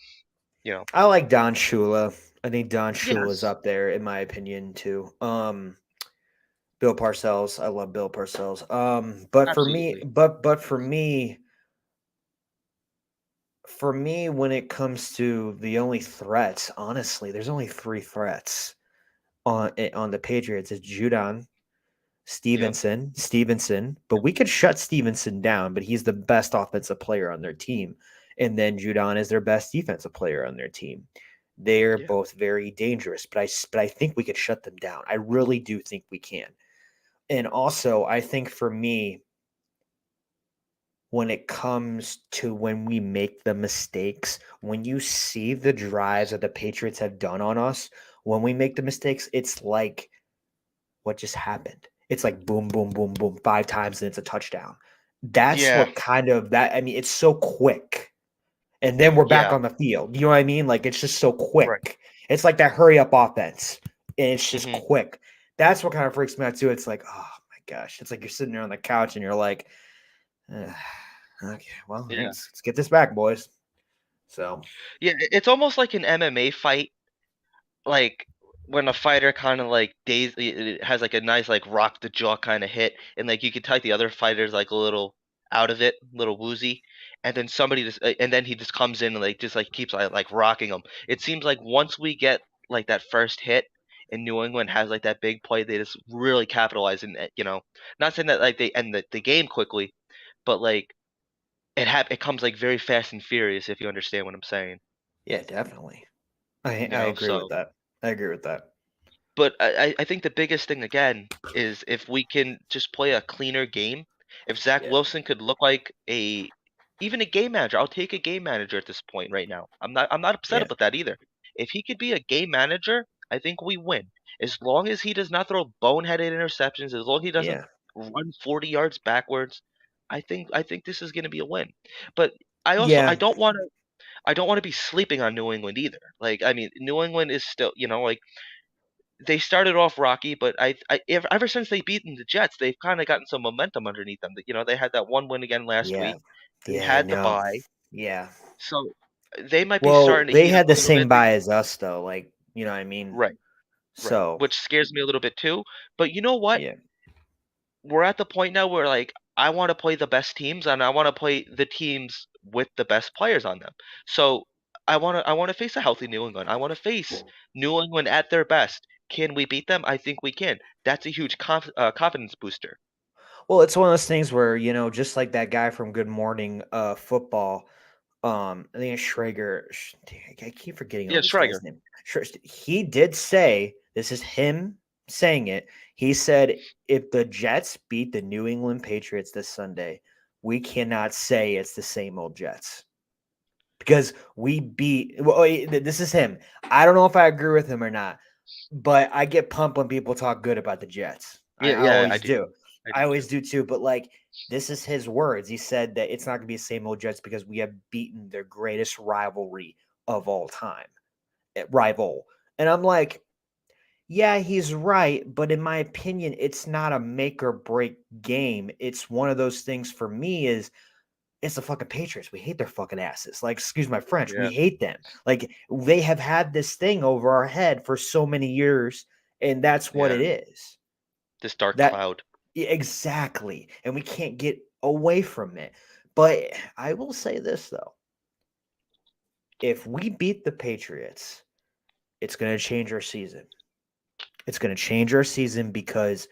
you know, I like Don Shula. I think Don Shula's yes, up there in my opinion too. Bill Parcells. I love Bill Parcells. But for me, absolutely. but for me, when it comes to the only threats, honestly, there's only three threats on the Patriots. It's Judon, Yep. Stevenson, but we could shut Stevenson down, but he's the best offensive player on their team. And then Judon is their best defensive player on their team. They're Yeah. both very dangerous, but I think we could shut them down. I really do think we can. And also, I think for me, when it comes to when we make the mistakes, when you see the drives that the Patriots have done on us, when we make the mistakes, it's like what just happened. It's like boom, boom, boom, boom, five times and it's a touchdown. That's Yeah. what kind of that. I mean, it's so quick, and then we're back Yeah. on the field. You know what I mean? Like it's just so Right. quick. It's like that hurry up offense, and it's just Hmm. quick. That's what kind of freaks me out too. It's like, oh gosh, it's like you're sitting there on the couch and you're like, "Ugh, okay, well, all right, Yeah. let's get this back, boys." So Yeah, it's almost like an MMA fight, like when a fighter kind of like it has like a nice like rock the jaw kind of hit, and like you can tell the other fighter's like a little out of it, a little woozy, and then somebody just and then he just comes in and like just like keeps like rocking him. It seems like once we get like that first hit, and New England has like that big play, they just really capitalize and not saying that like they end the game quickly, but like it comes like very fast and furious if you understand what I'm saying. yeah, definitely. I agree with So that. I agree with that. but I think the biggest thing again is if we can just play a cleaner game. If Zach Yeah, Wilson could look like even a game manager, I'll take a game manager at this point right now. I'm not upset yeah, about that either. If he could be a game manager, I think we win. As long as he does not throw boneheaded interceptions, as long as he doesn't yeah, run 40 yards backwards, I think this is going to be a win. But I also yeah, I don't want to be sleeping on New England either. Like I mean, New England is still, like they started off rocky, but ever since they beaten the Jets, they've kind of gotten some momentum underneath them. They had that one win again last yeah, week. They yeah. I had the know. bye, Yeah. so they might be Well, starting to they heat up had a the little same bit. buy as us, though. Like, you know what I mean? Right, right, So, which scares me a little bit too. But you know what? yeah, We're at the point now where like I want to play the best teams, and I want to play the teams with the best players on them. So I want to face a healthy New England. I want to face New England at their best. Can we beat them? I think we can. That's a huge confidence booster. well, it's one of those things where, just like that guy from Good Morning Football, I think it's Schrager. I keep forgetting all Yeah, these guys' Schrager. names. He did say, this is him saying it. He said, if the Jets beat the New England Patriots this Sunday, we cannot say it's the same old Jets because we beat. Well, this is him. I don't know if I agree with him or not, but I get pumped when people talk good about the Jets. I, Yeah, I yeah, I always do do. too. I I do too. always do too. But like, this is his words. He said that it's not going to be the same old Jets because we have beaten their greatest rivalry of all time, rival. And I'm like, yeah, he's right. But in my opinion, it's not a make or break game. It's one of those things for me is it's the fucking Patriots. We hate their fucking asses. Like, excuse my French, we Yeah, hate them. Like, they have had this thing over our head for so many years, and that's what yeah. it is. This dark That cloud. exactly, and we can't get away from it. But I will say this though: if we beat the Patriots, it's going to change our season. It's going to change our season because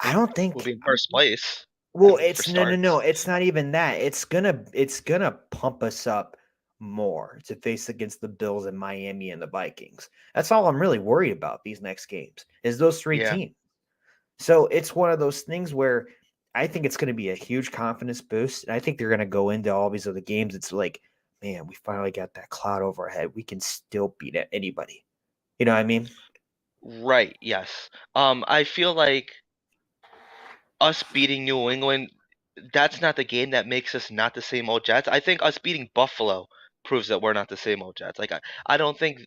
I don't We'll think. be in first place, Well, for it's no, no, no. starts. It's not even that. It's gonna pump us up more to face against the Bills and Miami and the Vikings. That's all I'm really worried about these next games is those three Yeah. teams. So it's one of those things where I think it's going to be a huge confidence boost, and I think they're going to go into all these other games. It's like, man, we finally got that cloud over our head. We can still beat anybody. You know what I mean? Right, yes. I feel like us beating New England, that's not the game that makes us not the same old Jets. I think us beating Buffalo proves that we're not the same old Jets. Like I don't think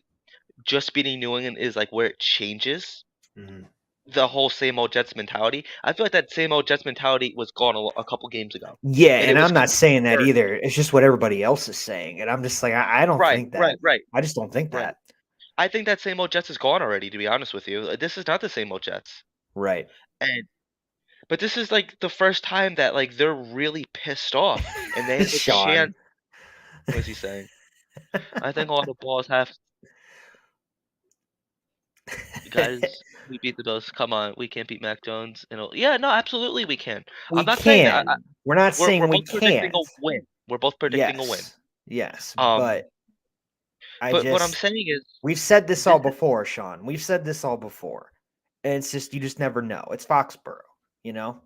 just beating New England is like where it changes Mhm. the whole same old Jets mentality. I feel like that same old Jets mentality was gone a couple games ago, Yeah, and it and was I'm not saying that confirmed. either. It's just what everybody else is saying, and I'm just like, I don't Right, think that. right, right, I just don't think right. that. I think that same old Jets is gone already, to be honest with you. This is not the same old Jets. Right. And but this is like the first time that like they're really pissed off and they have a chance. Sean. What is he saying? I think a lot of balls have guys. We beat the Bills. Come on, we can't beat Mac Jones. Yeah, no, absolutely we can. I'm We not saying that. can. We're not We're saying we both predicting a can't. win. We're both predicting a win. Yes. Yes, Um, I but what I'm just saying is we've said this this all before, Sean. We've said this all before. And it's just you just never know. It's Foxborough, you know?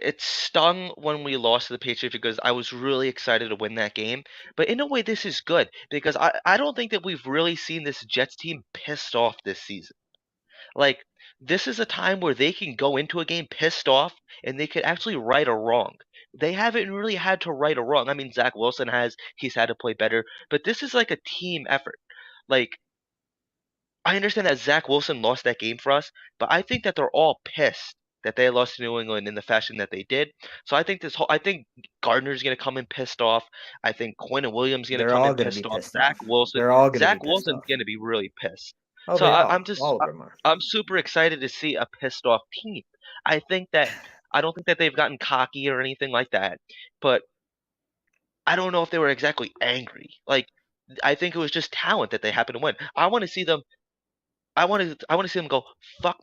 it stung when we lost to the Patriots because I was really excited to win that game. But in a way, this is good because I don't think that we've really seen this Jets team pissed off this season. Like, this is a time where they can go into a game pissed off and they could actually right a wrong. They haven't really had to right a wrong. I mean, Zach Wilson has, he's had to play better, but this is like a team effort. Like, I understand that Zach Wilson lost that game for us, but I think that they're all pissed that they lost to New England in the fashion that they did. So I think Gardner's gonna come in pissed off. I think Quinn and Williams gonna They're come all in going to be pissed off. pissed off. Wilson, They're all going to be Zach pissed Wilson's off. gonna be really pissed. Oh, So they I'm are. just All of them are. I'm super excited to see a pissed off team. I think that I don't think that they've gotten cocky or anything like that, but I don't know if they were exactly angry. Like I think it was just talent that they happened to win. I want to see them I want to see him go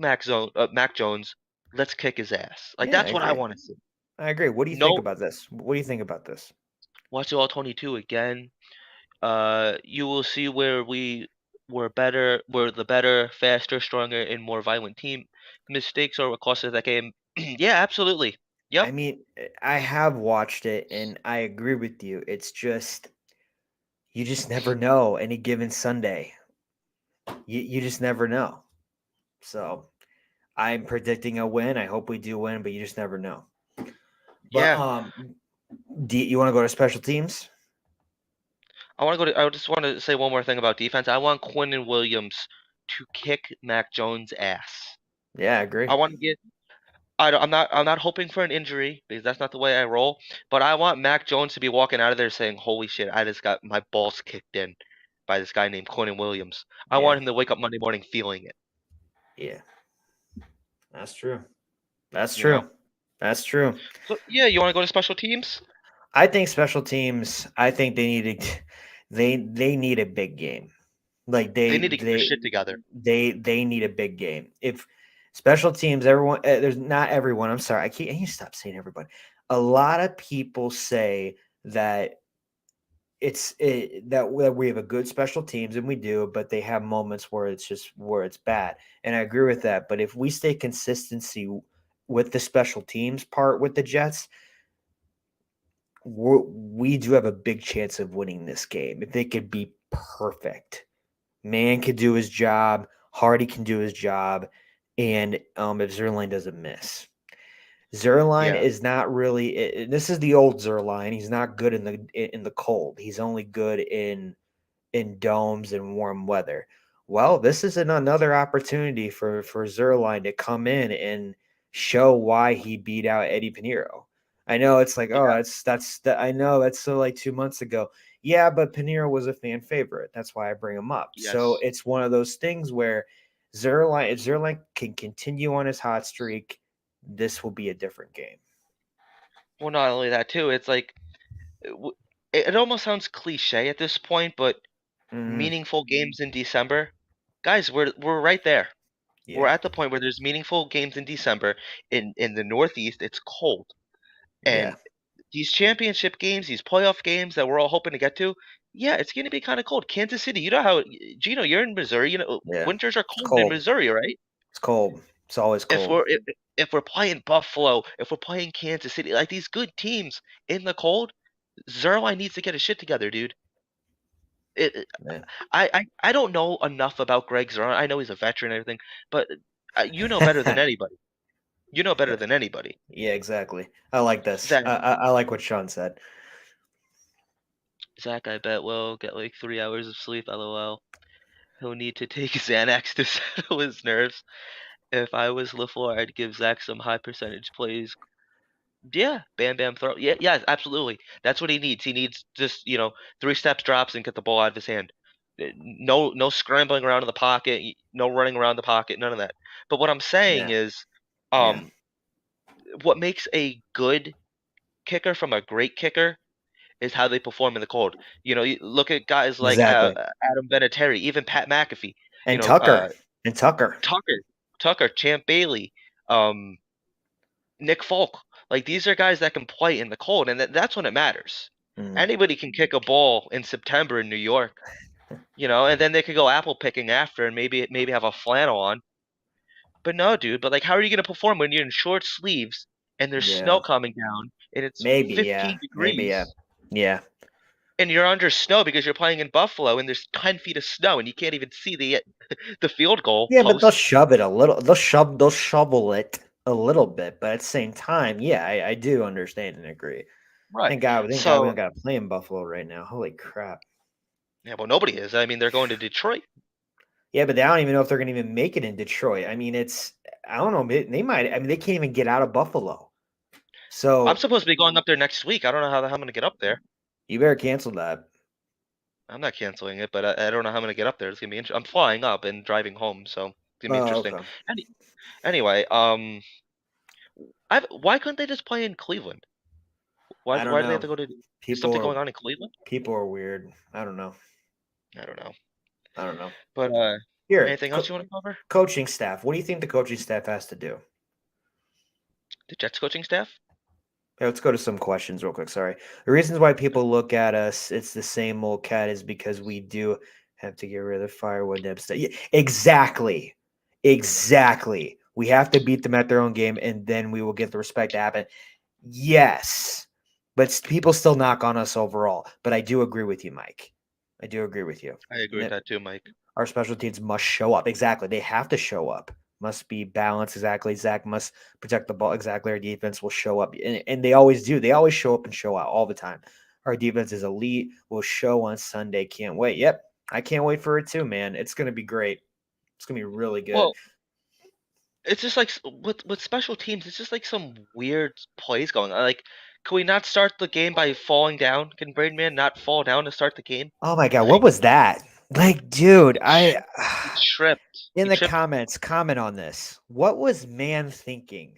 Mac Jones. Let's kick his ass. Like Yeah, I that's what I agree. want to see. I agree. What do you think No, about this? What do you think about this? watch the all 22 again. You will see where we were better, we're the better, faster, stronger, and more violent team. Mistakes are what cost us that game. Yeah, absolutely. I Yep. mean, I have watched it and I agree with you. It's just, you just never know any given Sunday. You just never know. So I'm predicting a win. I hope we do win, but you just never know. But Yeah. do you want to go to special teams? I just want to say one more thing about defense. I want Quinn Williams to kick Mac Jones' ass. Yeah, I agree. I want to get I'm not hoping for an injury because that's not the way I roll. But I want Mac Jones to be walking out of there saying, "Holy shit, I just got my balls kicked in by this guy named Quinn Williams." I Yeah, want him to wake up Monday morning feeling it. yeah, that's true. That's You know. true. That's true. So yeah, you want to go to special teams? I think special teams. I think they need a, they need a big game. Like They need to get their shit together. they need a big game. If special teams, everyone, there's not everyone. I'm sorry, I need to stop saying everybody. A lot of people say that that we have a good special teams, and we do, but they have moments where it's bad, and I agree with that. But if we stay consistency with the special teams part with the Jets, we do have a big chance of winning this game if they could be perfect. Man could do his job. Hardy can do his job, and if Zerline doesn't miss, Zerline Yeah. is not really. This is the old Zerline. He's not good in the cold. He's only good in domes and warm weather. Well, this is another opportunity for Zerline to come in and show why he beat out Eddie Pinheiro. I know it's like, oh, Yeah. I know that's so like 2 months ago. Yeah, but Pinheiro was a fan favorite. That's why I bring him up. So Yes. it's one of those things where if Zerline can continue on his hot streak, this will be a different game. Well, not only that too. It's like it almost sounds cliche at this point, but Mm, meaningful games in December, guys, we're right there. We're yeah, at the point where there's meaningful games in December in the Northeast. It's cold, yeah, and these championship games, these playoff games that we're all hoping to get to, yeah, it's going to be kind of cold. Kansas City, you know how Gino, you're in Missouri. You know yeah. winters are It's cold in cold. Missouri, right? It's cold. It's always If cold. we're if, if we're playing Buffalo, if we're playing Kansas City, like these good teams in the cold, Zerline needs to get his shit together, dude. It, Yeah. I don't know enough about Greg Zerline. I know he's a veteran and everything, but you know better than anybody. You know better than anybody. Yeah, exactly. I like this. Zach, I like what Sean said. Zach, I bet will get like 3 hours of sleep. LOL. He'll need to take Xanax to settle his nerves. If I was LaFleur, I'd give Zach some high percentage plays. Yeah, bam, bam, throw. Yeah, yeah, absolutely. That's what he needs. He needs just, 3 steps drops and get the ball out of his hand. No scrambling around in the pocket, no running around the pocket, none of that. But what I'm saying Yeah, is, yeah, um, what makes a good kicker from a great kicker is how they perform in the cold. You look at guys like exactly. Adam Vinatieri, even Pat McAfee. You And know, Tucker, and Tucker. Tucker, Champ Bailey, um, Nick Folk. Like these are guys that can play in the cold, and that's when it matters. Mm, Anybody can kick a ball in September in New York, and then they could go apple picking after and maybe have a flannel on. But no, dude. But like, how are you gonna perform when you're in short sleeves and there's yeah, snow coming down and it's maybe. Yeah, 15 maybe. Yeah, degrees yeah, and you're under snow because you're playing in Buffalo and there's 10 feet of snow and you can't even see the field goal yeah. But they'll post. shove it a little. They'll shovel it a little bit. But at the same time, yeah, I do understand and agree. Right. Thank God we So don't got to play in Buffalo right now. Holy crap. yeah, well, nobody is. I mean, they're going to Detroit. Yeah, but I don't even know if they're going to even make it in Detroit. I mean, I don't know. They might. I mean, they can't even get out of Buffalo. I'm So supposed to be going up there next week. I don't know how the hell I'm gonna get up there. you better cancel that. I'm not canceling it, but I don't know how I'm gonna get up there. It's gonna be interesting. I'm flying up and driving home, so it's gonna be Oh, interesting. okay. Anyway, why couldn't they just play in Cleveland? Why I don't why do they have know. to go to People something are going on in Cleveland? people are weird. I don't know. I don't know. I don't know. But Here, anything else you want to cover? coaching staff. What do you think the coaching staff has to do? The Jets coaching staff? Okay, let's go to some questions real quick. Sorry. The reasons why people look at us, it's the same old cat, is because we do have to get rid of the firewood and stuff. Yeah, exactly. Exactly. We have to beat them at their own game, and then we will get the respect to happen. Yes. But people still knock on us overall. But I do agree with you, Mike. I do agree with you. I agree And with that that too, Mike. our special teams must show up. Exactly. They have to show up. Must be balanced. Exactly. Zach must protect the ball. Exactly. Our defense will show up. And they always do. They always show up and show out all the time. Our defense is elite. Will show on Sunday. Can't wait. Yep. I can't wait for it too, man. It's going to be great. It's going to be really good. Well, it's just like with special teams, it's just like some weird plays going on. Like, can we not start the game by falling down? Can Brain Man not fall down to start the game? Oh my God. What Like was that? Like, dude, he tripped. in He the tripped. comments, comment on this. What was man thinking?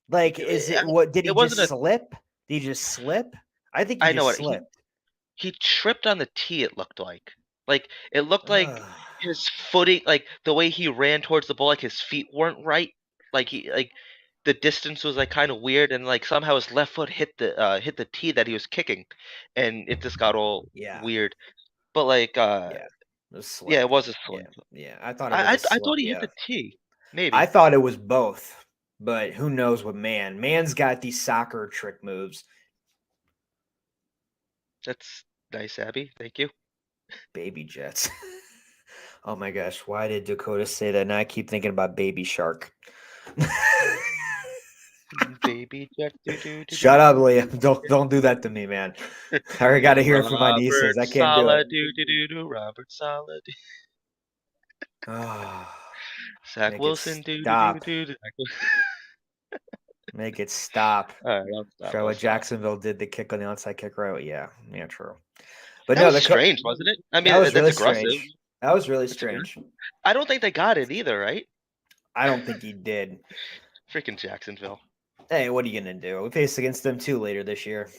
Like, is I it mean, what did he it just wasn't a. slip? Did he just slip? I think he I know just what slipped. he tripped on the tee. It looked like it looked like Ugh. his footing, like the way he ran towards the ball, like his feet weren't right. Like the distance was like kind of weird, and like somehow his left foot hit the tee that he was kicking, and it just got all Yeah, weird. But like yeah. It was yeah, it slip. was a Yeah, slip. yeah. I thought it was I a I, I slip. thought he hit Yeah. the tee, I maybe. thought it was both, but who knows with man. Man's got these soccer trick moves. That's nice, Abby. Thank you. Baby jets. Oh my gosh, why did Dakota say that? Now I keep thinking about baby shark. Baby Jack, do do do Shut up, do. Liam. Don't do that to me, man. I already got to hear it from my nieces. Robert I can't do it. Sala, do do do do. Robert Sala, do. Oh, Zach make it Wilson, do do do stop. do. Make it stop. All right, I'll stop. Show I'll what stop. Jacksonville did the kick on the onside kick right. Yeah, yeah, true. But That no, was strange, wasn't it? I that mean, was that's really aggressive. strange. That was really That's aggressive. strange. I don't think they got it either, right? I don't think he did. Freaking Jacksonville. Hey, what are you gonna do? We face against them too later this year.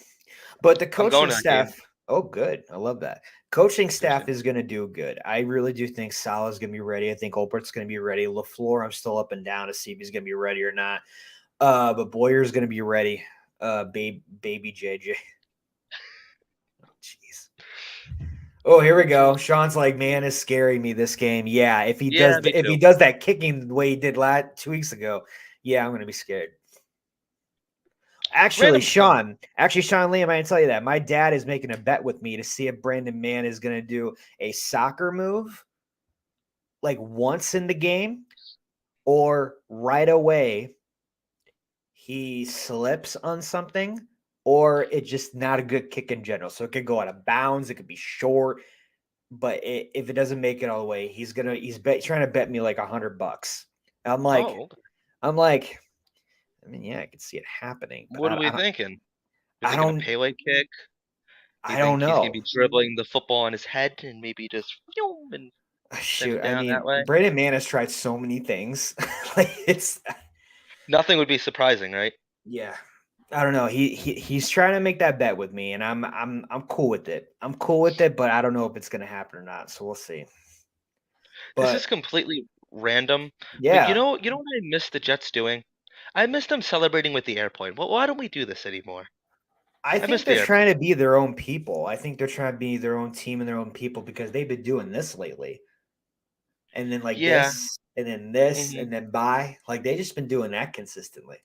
But the I'm going coaching to that game. staff, oh, good. I love that. Coaching staff Seriously. is gonna do good. I really do think Salah's gonna be ready. I think Olbert's gonna be ready. LaFleur, I'm still up and down to see if he's gonna be ready or not. But Boyer's gonna be ready. Baby JJ. Oh, jeez. Oh, here we go. Sean's like, man, is scaring me this game. Yeah, Yeah, me if he too. does that kicking the way he did 2 weeks ago, yeah, I'm gonna be scared. Random. Actually, Sean Liam, I didn't tell you that. My dad is making a bet with me to see if Brandon Mann is gonna do a soccer move like once in the game, or right away he slips on something, or it's just not a good kick in general. So it could go out of bounds, it could be short, but if it doesn't make it all the way, trying to bet me like $100. I'm like, Oh, okay. I'm like, I mean, yeah, I could see it happening, but What are we thinking? We're I thinking a don't, Pele kick. Do you I don't think he's gonna know. be dribbling the football on his head and maybe just and send Shoot, it I down that mean, way? Brandon Mann has tried so many things. Like it's, Nothing would be surprising, right? yeah, I don't know. He's trying to make that bet with me, and I'm cool with it. I'm cool with it, but I don't know if it's gonna happen or not. So we'll see. This is But completely random, but yeah, you know what I miss the Jets doing? I miss them celebrating with the airplane. Well, why don't we do this anymore? I I think miss they're the trying airplane. to be their own people. I think they're trying to be their own team and their own people because they've been doing this lately. And then like Yeah. this, Hmm. and then bye. Like they just been doing that consistently.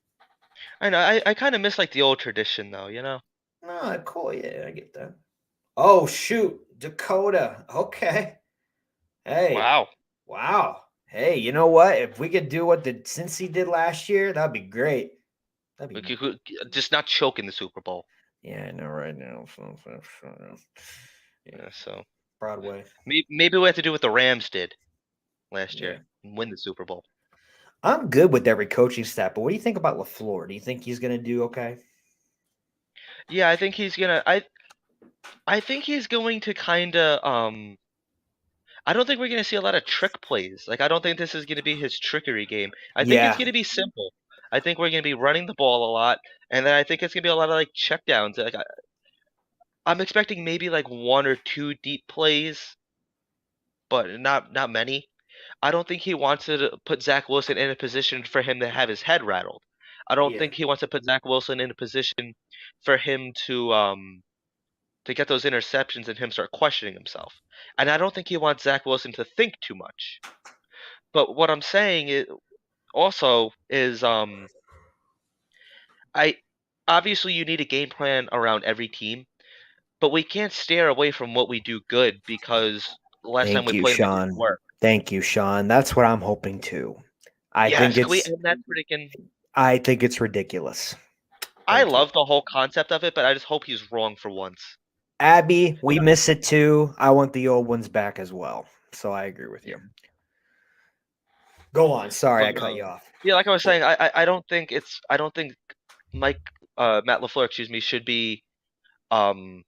I know. I kind of miss like the old tradition, though. You know. No, cool. Yeah, I get that. Oh shoot, Dakota. Okay. Hey, Wow. wow. Hey, you know what? If we could do what the Cincy did last year, that'd be great. That'd be Just not choke in the Super Bowl. yeah, I know right now. Yeah, Yeah, so Broadway. maybe we have to do what the Rams did last Yeah. year and win the Super Bowl. I'm good with every coaching staff, but what do you think about LaFleur? Do you think he's going to do okay? Yeah, I think he's gonna. I think he's going to kind of. I don't think we're gonna see a lot of trick plays. Like I don't think this is gonna be his trickery game. I think it's Yeah. gonna be simple. I think we're gonna be running the ball a lot, and then I think it's gonna be a lot of like checkdowns. Like I'm expecting maybe like one or two deep plays, but not many. I don't think he wants to put Zach Wilson in a position for him to have his head rattled. I don't Yeah. think he wants to put Zach Wilson in a position for him to get those interceptions and him start questioning himself. And I don't think he wants Zach Wilson to think too much. But what I'm saying is also is I obviously you need a game plan around every team, but we can't steer away from what we do good because the last time Thank we you, played them it didn't Sean. work. Thank you, Sean. That's what I'm hoping too. I think Yes, can we it's end that freaking I think it's ridiculous. I Thank you. love the whole concept of it, but I just hope he's wrong for once. Abby, we miss it too. I want the old ones back as well. So I agree with you. Yeah. Go on. Sorry, But I cut you off. yeah, like I was saying, I don't think Mike Matt LaFleur, excuse me, should be um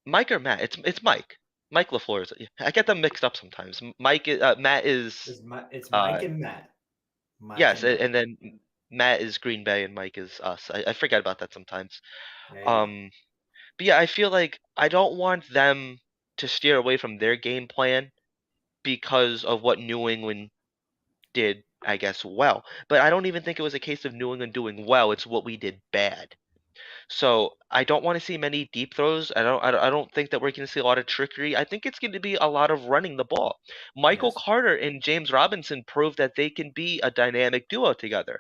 Mike or Matt? It's Mike. Mike LaFleur is. I get them mixed up sometimes. Matt is It's uh Mike and Matt. Mike yes, and Matt. and then Matt is Green Bay and Mike is us. I forget about that sometimes. There you go. Um, but yeah, I feel like I don't want them to steer away from their game plan because of what New England did, I guess, well. But I don't even think it was a case of New England doing well. It's what we did bad. So I don't want to see many deep throws. I don't think that we're going to see a lot of trickery. I think it's going to be a lot of running the ball. Michael Yes. Carter and James Robinson proved that they can be a dynamic duo together.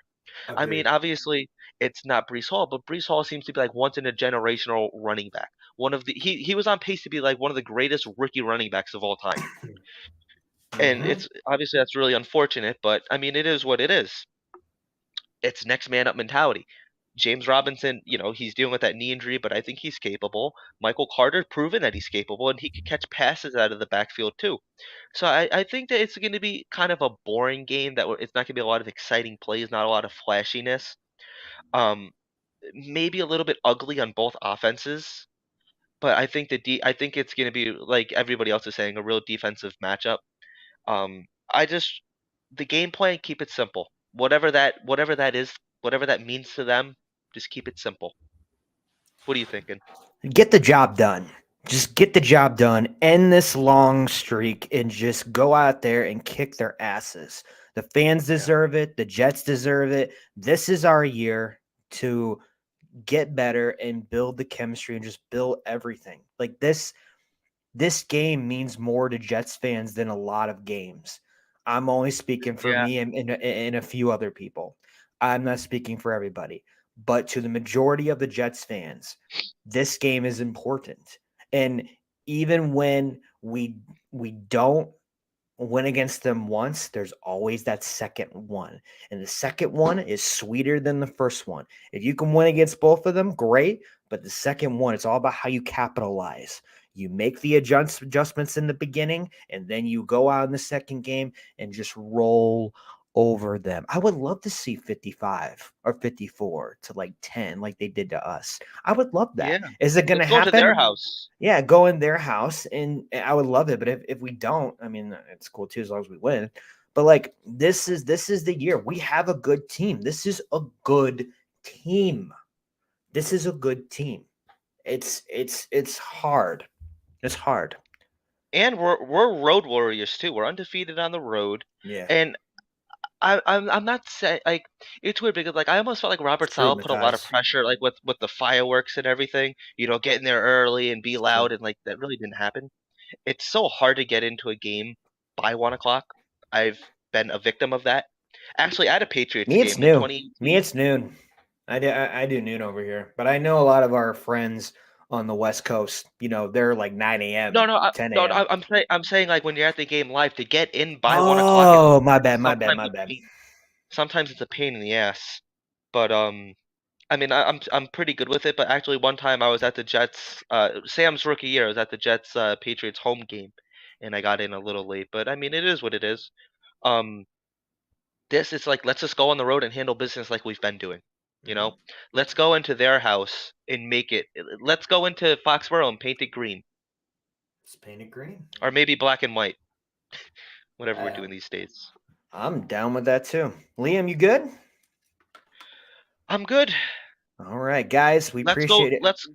I mean, Agreed. obviously it's not Brees Hall, but Brees Hall seems to be like once in a generational running back. One of the he was on pace to be like one of the greatest rookie running backs of all time. And Mm-hmm. it's obviously that's really unfortunate, but I mean it is what it is. It's next man up mentality. James Robinson, he's dealing with that knee injury, but I think he's capable. Michael Carter proven that he's capable and he can catch passes out of the backfield too. So I think that it's going to be kind of a boring game it's not going to be a lot of exciting plays, not a lot of flashiness. Um, maybe a little bit ugly on both offenses, but I think it's going to be like everybody else is saying a real defensive matchup. I just the game plan, keep it simple. Whatever that is, whatever that means to them, just keep it simple. What are you thinking? Get the job done. Just get the job done. End this long streak and just go out there and kick their asses. The fans Yeah. deserve it. The Jets deserve it. This is our year to get better and build the chemistry and just build everything. Like this game means more to Jets fans than a lot of games. I'm only speaking for Yeah. me and a few other people. I'm not speaking for everybody, but to the majority of the Jets fans, this game is important. And even when we don't win against them once, there's always that second one. And the second one is sweeter than the first one. If you can win against both of them, great. But the second one, it's all about how you capitalize. You make the adjustments in the beginning, and then you go out in the second game and just roll over them. I would love to see 55 or 54 to like 10, like they did to us. I would love that. Yeah. Is it going to Let's go to their happen? house. Yeah, go in their house, and I would love it. But if we don't, I mean, it's cool too as long as we win. But like this is the year. We have a good team. This is a good team. This is a good team. It's hard. It's hard. And we're road warriors too. We're undefeated on the road. Yeah. And I'm not saying like it's weird because like I almost felt like It's Robert true, Sala put a lot of Matthias. pressure like with the fireworks and everything, getting there early and be It's true. loud and like that really didn't happen. It's so hard to get into a game by 1 o'clock. I've been a victim of that. Actually, at a Patriots Me, it's game in new. Me, 2018. it's noon. I do noon over here, but I know a lot of our friends on the West Coast. They're like 9 a.m., No, no, 10 no, a.m. I'm saying like when you're at the game live to get in by 1 o'clock, Oh, my bad, it's my bad, my bad. sometimes it's a pain in the ass. But I mean, I'm pretty good with it. But actually, one time I was at the Jets, Sam's rookie year, I was at the Jets Patriots home game, and I got in a little late. But I mean, it is what it is. Um, this is like let's just go on the road and handle business like we've been doing. You Hmm. know, let's go into their house and make it. Let's go into Foxborough and paint it green, It's painted green. or maybe black and white, whatever we're I, doing these days. I'm down with that too. Liam, you good? I'm good. All right, guys, we Let's go. appreciate it. Let's go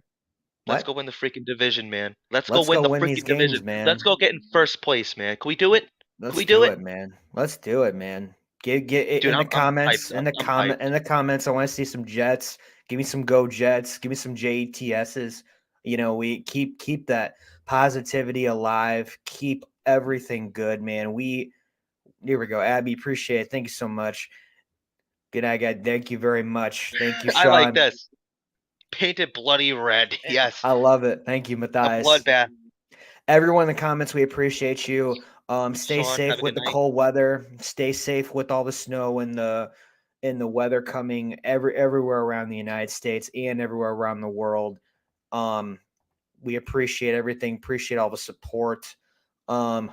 What? win the freaking division, man. Let's go Let's win go the win these freaking division. games, Let's man. go get in first place, man. Can we do it? Can Let's we do do it? it, man. Let's do it, man. Get it Dude, in the I'm comments. hyped. I'm hyped. In the comments, I want to see some Jets. Give me some Go Jets. Give me some JETSs. You know, we keep that positivity alive. Keep everything good, man. Here we go. Abby, appreciate it. Thank you so much. Good night, guys. Thank you very much. Thank you, I like Sean. this. Painted bloody red. Yes. I love it. Thank you, A Matthias. bloodbath. Everyone in the comments, we appreciate you. Stay Sean, have safe a with good the night. cold weather. Stay safe with all the snow and the weather coming everywhere around the United States and everywhere around the world. Um, we appreciate everything. Appreciate all the support. To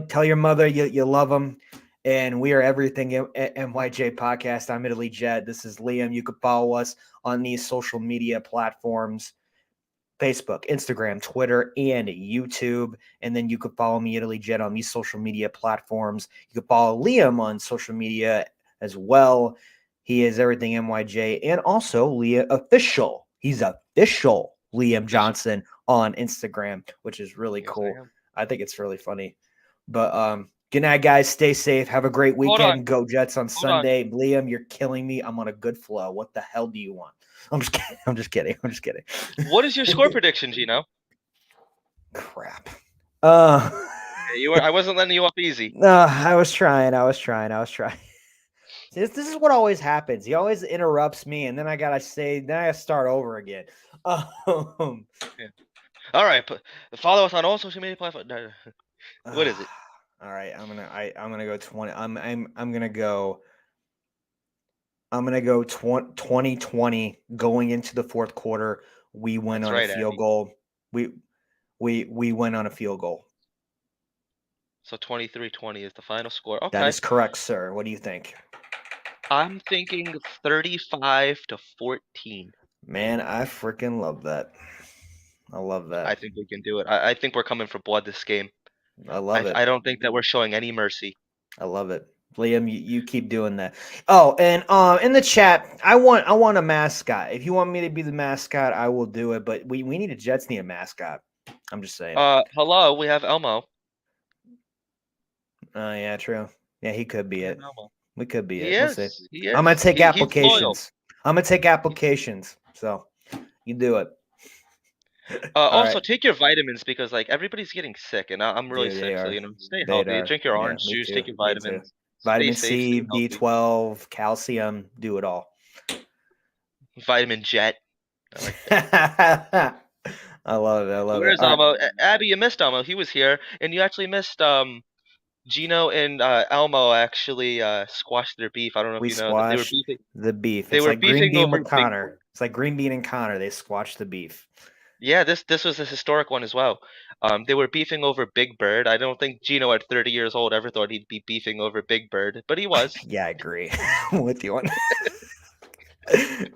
tell your mother you love them. And we are everything at NYJ Podcast. I'm Italy Jet. This is Liam. You can follow us on these social media platforms. Facebook, Instagram, Twitter, and YouTube. And then you could follow me, Italy Jet, on these social media platforms. You could follow Liam on social media as well. He is everything NYJ and also Liam official. He's official Liam Official. Johnson on Instagram, which is really Yes, I cool. am. I think it's really funny. But good night, guys. Stay safe. Have a great Hold on. weekend. Go Jets on Hold on. Sunday. Liam, you're killing me. I'm on a good flow. What the hell do you want? I'm just kidding. I'm just kidding. I'm just kidding. What is your score prediction, Gino? Crap. You were. I wasn't letting you off easy. No, I was trying. See, this is what always happens. He always interrupts me, and then I gotta start over again. Yeah. All right. Follow us on all social media platforms. No. What is it? All right, I'm gonna go 20. I'm gonna go 2020 going into the fourth quarter. We win That's on a right, field Abby. goal. We win on a field goal. So 23-20 is the final score. That Okay. is correct, sir. What do you think? I'm thinking 35-14. Man, I freaking love that. I love I that. think we can do it. I think we're coming for blood this game. I love it. I don't think that we're showing any mercy. I love it. Liam, you keep doing that. Oh, and in the chat, I want a mascot. If you want me to be the mascot, I will do it. But we need a Jets need a mascot. I'm just saying. Hello, we have Elmo. Yeah, true. Yeah, he could be We have it. Elmo. We could be He it. We'll see. is. He I'm gonna is. take He's loyal. applications. I'm gonna take applications. So you do it. All Also right. take your vitamins because like everybody's getting sick and I'm really Dude, they sick. So are. you know, stay They healthy. are. Drink your Yeah, orange me juice. too. Take your Me too. vitamins. Stay Vitamin safe. C, Stay healthy. B12, calcium, do it all. Vitamin Jet. I like that. I love it. I love it. Where's All right. Elmo? Abby, you missed Elmo. He was here, and you actually missed Gino and Elmo actually squashed their beef. I don't know if We you know that they were squashed beefing. the beef. They It's were like green beefing bean over with Big Connor. Bird. It's like green bean and Connor. They squashed the beef. Yeah, this was a historic one as well. They were beefing over Big Bird. I don't think Gino at 30 years old ever thought he'd be beefing over Big Bird, but he was. Yeah, I agree. I'm with you on.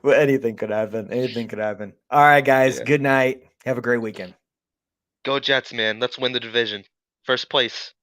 Well, anything could happen. Anything could happen. All right, guys. Yeah. Good night. Have a great weekend. Go Jets, man. Let's win the division. First place.